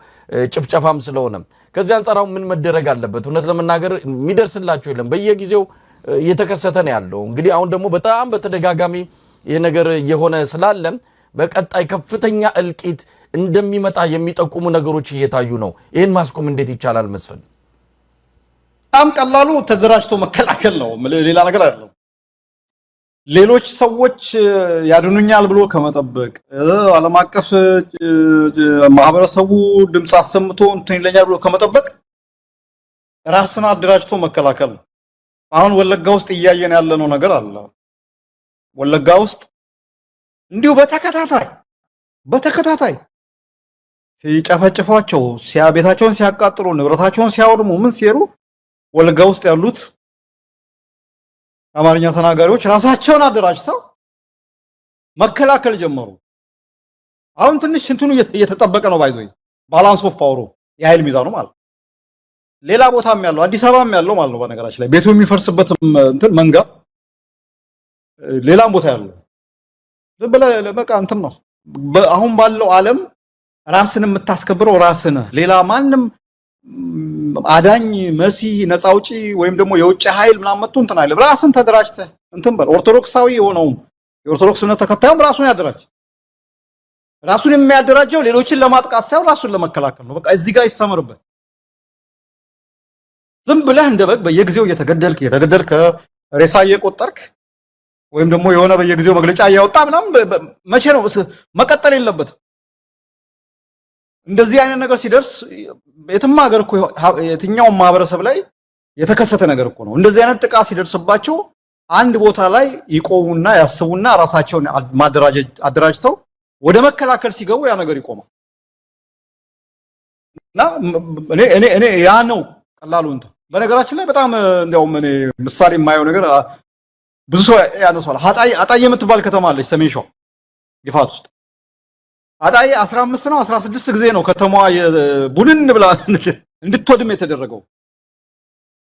ጭፍጨፋም ስለሆነ ከዚህ አንጻር አሁን ምን መደረግ አለበት? እውነት ለመናገር የሚደርስላቸው የለም፣ በየጊዜው እየተከሰተ ነው ያለው። እንግዲህ አሁን ደግሞ በጣም በተደጋጋሚ ይህ ነገር እየሆነ ስላለ በቀጣይ ከፍተኛ እልቂት እንደሚመጣ የሚጠቁሙ ነገሮች እየታዩ ነው። ይህን ማስቆም እንዴት ይቻላል መስፍን? በጣም ቀላሉ ተደራጅቶ መከላከል ነው፣ ሌላ ነገር አይደለም። ሌሎች ሰዎች ያድኑኛል ብሎ ከመጠበቅ ዓለም አቀፍ ማህበረሰቡ ድምፅ አሰምቶ እንትን ይለኛል ብሎ ከመጠበቅ ራስን አደራጅቶ መከላከል ነው። አሁን ወለጋ ውስጥ እያየን ያለነው ነገር አለ። ወለጋ ውስጥ እንዲሁ በተከታታይ ሲጨፈጭፏቸው፣ ቤታቸውን ሲያቃጥሉ፣ ንብረታቸውን ሲያወድሙ፣ ምን ሲሩ ወለጋ ውስጥ ያሉት አማርኛ ተናጋሪዎች ራሳቸውን አደራጅተው መከላከል ጀመሩ። አሁን ትንሽ እንትኑ እየተጠበቀ ነው። ባይዞይ ባላንስ ኦፍ ፓወሩ የኃይል ሚዛኑ ማለት ሌላ ቦታም ያለው አዲስ አበባም ያለው ማለት ነው። በነገራችን ላይ ቤቱ የሚፈርስበት እንትን መንጋ ሌላም ቦታ ያለው በቃ እንትን ነው። አሁን ባለው ዓለም ራስን የምታስከብረው ራስን፣ ሌላ ማንም አዳኝ መሲህ ነፃ አውጪ ወይም ደግሞ የውጭ ኃይል ምናምን መጥቶ እንትን አይደለም። ራስን ተደራጅተህ እንትን በል። ኦርቶዶክሳዊ የሆነው የኦርቶዶክስ እምነት ተከታዩም ራሱን ያደራጅ። ራሱን የሚያደራጀው ሌሎችን ለማጥቃት ሳይሆን ራሱን ለመከላከል ነው። በቃ እዚህ ጋር ይሰመርበት። ዝም ብለህ እንደ በግ በየጊዜው እየተገደልክ ሬሳ እየቆጠርክ ወይም ደግሞ የሆነ በየጊዜው መግለጫ እያወጣ ምናምን መቼ ነው መቀጠል የለበትም። እንደዚህ አይነት ነገር ሲደርስ የትም ሀገር እኮ የትኛውም ማህበረሰብ ላይ የተከሰተ ነገር እኮ ነው። እንደዚህ አይነት ጥቃት ሲደርስባቸው አንድ ቦታ ላይ ይቆሙና ያስቡና ራሳቸውን አደራጅተው ወደ መከላከል ሲገቡ ያ ነገር ይቆማል። እና እኔ ያ ነው ቀላሉ እንትን። በነገራችን ላይ በጣም እንዲያውም እኔ ምሳሌ የማየው ነገር ብዙ ሰው ያነሳዋል። አጣዬ የምትባል ከተማ አለች ሰሜን ሸዋ ይፋት ውስጥ። አጣዬ 15 ነው 16 ጊዜ ነው ከተማዋ ቡንን ብላ እንድትወድም የተደረገው።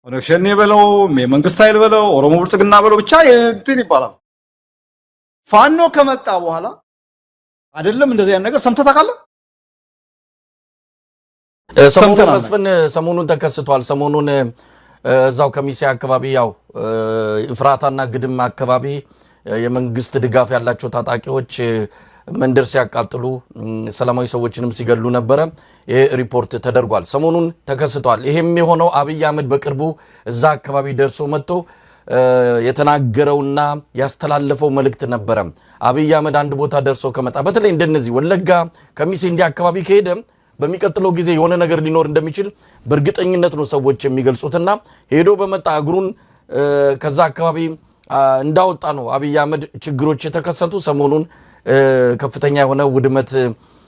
ኦነግ ሸኔ በለው የመንግስት ኃይል በለው ኦሮሞ ብልጽግና በለው ብቻ እንትን ይባላል። ፋኖ ከመጣ በኋላ አይደለም እንደዚህ አይነት ነገር ሰምተህ ታውቃለህ? ሰሞኑን ተከስቷል። ሰሞኑን እዛው ከሚሴ አካባቢ ያው ፍራታና ግድም አካባቢ የመንግስት ድጋፍ ያላቸው ታጣቂዎች መንደር ሲያቃጥሉ ሰላማዊ ሰዎችንም ሲገሉ ነበረ። ይሄ ሪፖርት ተደርጓል። ሰሞኑን ተከስቷል። ይሄም የሆነው አብይ አህመድ በቅርቡ እዛ አካባቢ ደርሶ መጥቶ የተናገረውና ያስተላለፈው መልእክት ነበረ። አብይ አህመድ አንድ ቦታ ደርሶ ከመጣ በተለይ እንደነዚህ ወለጋ ከሚሴ እንዲህ አካባቢ ከሄደ በሚቀጥለው ጊዜ የሆነ ነገር ሊኖር እንደሚችል በእርግጠኝነት ነው ሰዎች የሚገልጹትና ሄዶ በመጣ እግሩን ከዛ አካባቢ እንዳወጣ ነው አብይ አህመድ ችግሮች የተከሰቱ ሰሞኑን ከፍተኛ የሆነ ውድመት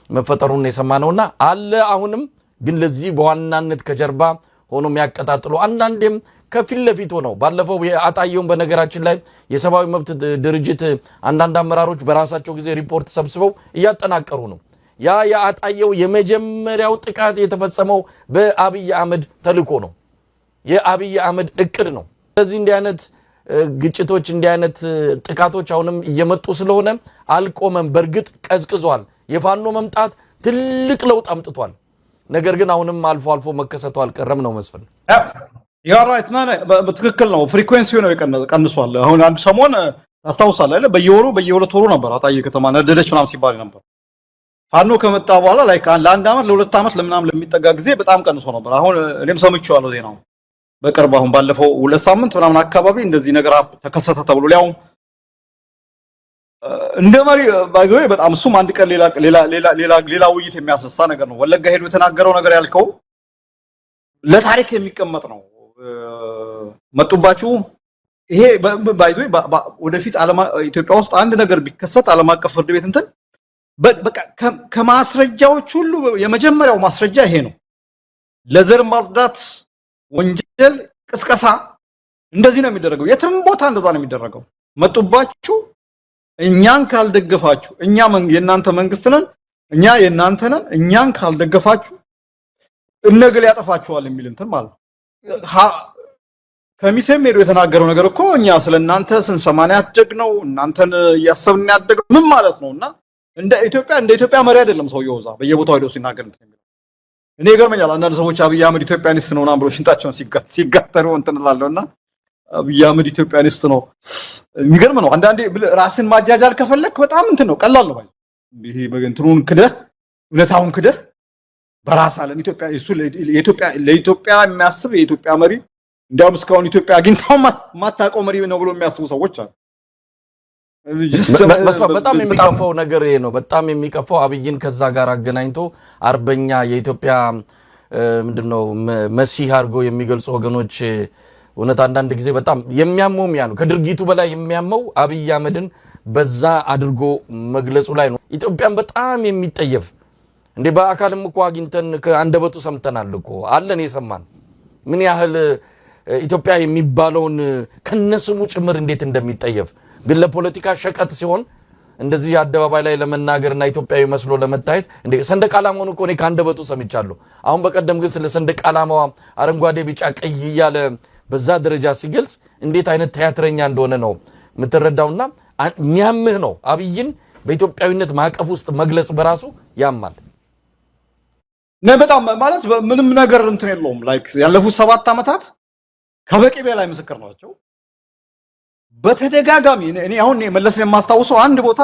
መፈጠሩን የሰማነውና አለ። አሁንም ግን ለዚህ በዋናነት ከጀርባ ሆኖ የሚያቀጣጥሉ አንዳንዴም ከፊት ለፊት ሆነው ባለፈው የአጣየውን በነገራችን ላይ የሰብአዊ መብት ድርጅት አንዳንድ አመራሮች በራሳቸው ጊዜ ሪፖርት ሰብስበው እያጠናቀሩ ነው። ያ የአጣየው የመጀመሪያው ጥቃት የተፈጸመው በአብይ አህመድ ተልኮ ነው። የአብይ አህመድ እቅድ ነው። ስለዚህ እንዲህ አይነት ግጭቶች እንዲህ አይነት ጥቃቶች አሁንም እየመጡ ስለሆነ አልቆመም። በርግጥ ቀዝቅዟል። የፋኖ መምጣት ትልቅ ለውጥ አምጥቷል። ነገር ግን አሁንም አልፎ አልፎ መከሰቱ አልቀረም ነው መስፍን። ያ ራይት በትክክል ነው። ፍሪኩዌንሲው ነው ቀንሷል። አሁን አንድ ሰሞን ታስታውሳለህ አይደል? በየሁለት ወሩ ነበር አጣዬ ከተማ ነደደች ምናምን ሲባል ነበር። ፋኖ ከመጣ በኋላ ላይ ለአንድ ዓመት ለሁለት ዓመት ለምናምን ለሚጠጋ ጊዜ በጣም ቀንሶ ነበር። አሁን እኔም ሰምቼዋለሁ ዜናው በቅርብ አሁን ባለፈው ሁለት ሳምንት ምናምን አካባቢ እንደዚህ ነገር ተከሰተ ተብሎ ሊያው እንደ መሪ ባይዘው በጣም እሱም አንድ ቀን ሌላ ውይይት የሚያስነሳ ነገር ነው። ወለጋ ሄዶ የተናገረው ነገር ያልከው ለታሪክ የሚቀመጥ ነው። መጡባችሁ ይሄ ባይዘው ወደፊት ኢትዮጵያ ውስጥ አንድ ነገር ቢከሰት ዓለም አቀፍ ፍርድ ቤት እንትን በቃ ከማስረጃዎች ሁሉ የመጀመሪያው ማስረጃ ይሄ ነው። ለዘር ማጽዳት ወንጀል ቅስቀሳ እንደዚህ ነው የሚደረገው። የትም ቦታ እንደዛ ነው የሚደረገው። መጡባችሁ እኛን ካልደገፋችሁ እኛ የእናንተ መንግስት ነን፣ እኛ የእናንተ ነን፣ እኛን ካልደገፋችሁ እነገል ያጠፋችኋል የሚል እንትን ማለት ከሚሴም ሄዶ የተናገረው ነገር እኮ እኛ ስለናንተ ስንሰማን ያደግነው እናንተን ያሰብን ያደግነው ምን ማለት ነውና እንደ ኢትዮጵያ መሪ አይደለም ሰውየው እዛ በየቦታው ሄዶ ሲናገር እንትን የሚለው እኔ ይገርመኛል። አንዳንድ ሰዎች አብይ አህመድ ኢትዮጵያኒስት ነው ምናምን ብሎ ሽንጣቸውን ሲጋተሩ እንትን እላለሁና አብይ አህመድ ኢትዮጵያኒስት ነው የሚገርም ነው። አንዳንዴ ራስን ማጃጃል ከፈለክ በጣም እንትን ነው ቀላል ነው። ይሄ እንትኑን ክደህ እውነታውን ክደህ በራስ ዓለም ለኢትዮጵያ የሚያስብ የኢትዮጵያ መሪ እንዲያውም እስካሁን ኢትዮጵያ አግኝታው ማታውቀው መሪ ነው ብሎ የሚያስቡ ሰዎች አሉ። በጣም የሚከፋው ነገር ይሄ ነው። በጣም የሚከፋው አብይን ከዛ ጋር አገናኝቶ አርበኛ የኢትዮጵያ ምንድነው መሲህ አድርጎ የሚገልጹ ወገኖች እውነት አንዳንድ ጊዜ በጣም የሚያመው ያ ነው። ከድርጊቱ በላይ የሚያመው አብይ አህመድን በዛ አድርጎ መግለጹ ላይ ነው። ኢትዮጵያን በጣም የሚጠየፍ እንዴ በአካልም እኮ አግኝተን ከአንደበቱ ሰምተናል እኮ አለን የሰማን ምን ያህል ኢትዮጵያ የሚባለውን ከነስሙ ጭምር እንዴት እንደሚጠየፍ ግን ለፖለቲካ ሸቀጥ ሲሆን እንደዚህ አደባባይ ላይ ለመናገርና ኢትዮጵያዊ መስሎ ለመታየት እንዴ ሰንደቅ ዓላማውን እኮ እኔ ካንደበቱ ሰምቻለሁ። አሁን በቀደም ግን ስለ ሰንደቅ ዓላማዋ አረንጓዴ ቢጫ ቀይ እያለ በዛ ደረጃ ሲገልጽ እንዴት አይነት ቲያትረኛ እንደሆነ ነው የምትረዳውና የሚያምህ ነው። አብይን በኢትዮጵያዊነት ማዕቀፍ ውስጥ መግለጽ በራሱ ያማል። በጣም ማለት ምንም ነገር እንትን የለውም። ላይክ ያለፉት 7 ዓመታት ከበቂ በላይ ምስክር ናቸው። በተደጋጋሚ እኔ አሁን መለስን የማስታውሰው አንድ ቦታ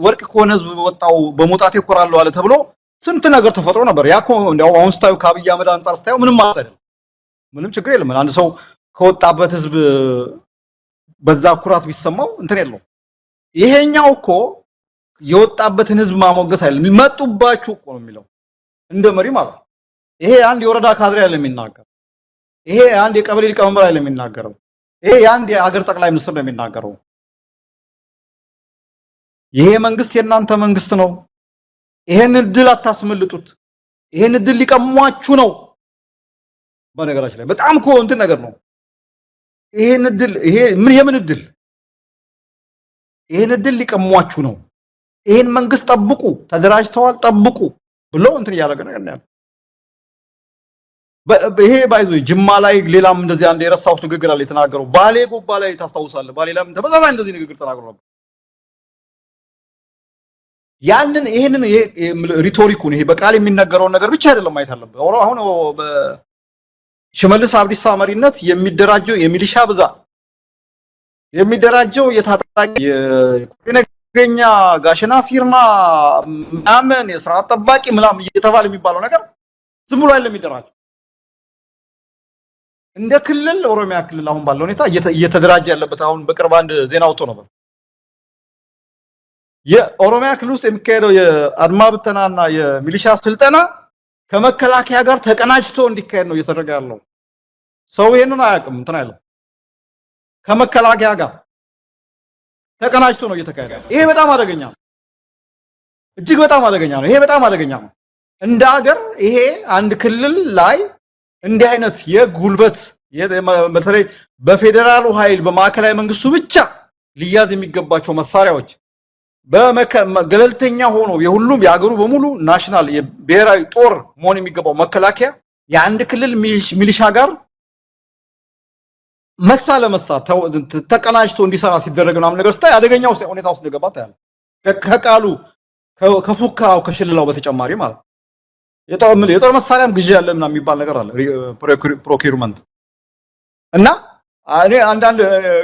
ወርቅ ከሆነ ህዝብ ወጣው በመውጣት ይኮራሉ አለ ተብሎ ስንት ነገር ተፈጥሮ ነበር። ያኮ እንደው አሁን ስታዩ ከአብይ አህመድ አንፃር ስታዩ ምንም ማለት አይደለም። ምንም ችግር የለም። አንድ ሰው ከወጣበት ህዝብ በዛ ኩራት ቢሰማው እንትን የለውም። ይሄኛው እኮ የወጣበትን ህዝብ ማሞገስ አይደለም። መጡባችሁ እኮ ነው የሚለው እንደ መሪ ማለት። ይሄ አንድ የወረዳ ካድሬ አይደለም የሚናገር። ይሄ አንድ የቀበሌ ሊቀመንበር አይደለም የሚናገረው። ይሄ አንድ የአገር ጠቅላይ ሚኒስትር ነው የሚናገረው። ይሄ መንግስት የእናንተ መንግስት ነው። ይሄን እድል አታስመልጡት። ይሄን እድል ሊቀሟችሁ ነው። በነገራችን ላይ በጣም እኮ እንትን ነገር ነው። ይሄን እድል የምን እድል? ይሄን እድል ሊቀሟችሁ ነው። ይሄን መንግስት ጠብቁ፣ ተደራጅተዋል ጠብቁ ብሎ እንትን እያደረገ ነገር ነው ያለው። ይሄ ባይዞ ጅማ ላይ ሌላም እንደዚህ አንድ የረሳሁት ንግግር አለ የተናገረው። ባሌ ጎባ ላይ ታስታውሳለህ? ባሌ ላይ ተመሳሳይ እንደዚህ ንግግር ተናግሮ ነበር። ያንን ይሄንን ሪቶሪኩን ይሄ በቃል የሚነገረውን ነገር ብቻ አይደለም ማየት አለበት። አሁን በሽመልስ አብዲሳ መሪነት የሚደራጀው የሚሊሻ ብዛት የሚደራጀው የታጣቂ የኮኔገኛ ጋሽና ሲርማ ምናምን የስርዓት ጠባቂ ምናምን እየተባለ የሚባለው ነገር ዝም ብሎ አይደለም የሚደራጀው። እንደ ክልል ኦሮሚያ ክልል አሁን ባለው ሁኔታ እየተደራጀ ያለበት አሁን በቅርብ አንድ ዜና ወጥቶ ነበር። የኦሮሚያ ክልል ውስጥ የሚካሄደው የአድማ ብተናና የሚሊሻ ስልጠና ከመከላከያ ጋር ተቀናጅቶ እንዲካሄድ ነው እየተደረገ ያለው። ሰው ይሄንን አያውቅም እንትን አይደለም። ከመከላከያ ጋር ተቀናጅቶ ነው እየተካሄደ ያለው። ይሄ በጣም አደገኛ ነው። እጅግ በጣም አደገኛ ነው። ይሄ በጣም አደገኛ ነው። እንደ ሀገር ይሄ አንድ ክልል ላይ እንዲህ አይነት የጉልበት በተለይ በፌደራሉ ኃይል በማዕከላዊ መንግስቱ ብቻ ሊያዝ የሚገባቸው መሳሪያዎች ገለልተኛ ሆኖ የሁሉም ያገሩ በሙሉ ናሽናል የብሔራዊ ጦር መሆን የሚገባው መከላከያ የአንድ ክልል ሚሊሻ ጋር መሳ ለመሳ ተቀናጅቶ እንዲሰራ ሲደረግ ነው ነገር ስታይ አደገኛ ሁኔታ ውስጥ ገባ ታያለ። ከቃሉ ከፉካው ከሽልላው በተጨማሪ ማለት የጦር መሳሪያም ግዢ ያለ ምናምን የሚባል ነገር አለ ፕሮኪርመንት እና እኔ አንዳንድ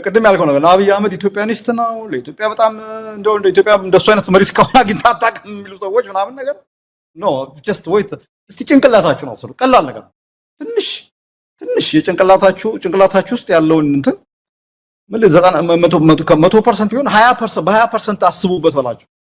ቅድም ያልከው ነገር አብይ አህመድ ኢትዮጵያኒስት ነው ለኢትዮጵያ በጣም እንደው ኢትዮጵያ እንደሱ አይነት መሪ እስካሁን አግኝታ አታውቅም የሚሉ ሰዎች ምናምን ነገር ኖ ጀስት ዌይት እስቲ ጭንቅላታችሁን አስሩ። ቀላል ነገር ትንሽ ጭንቅላታችሁ ውስጥ ያለውን እንትን ምን 100% ቢሆን 20% በ20% አስቡበት በላችሁ።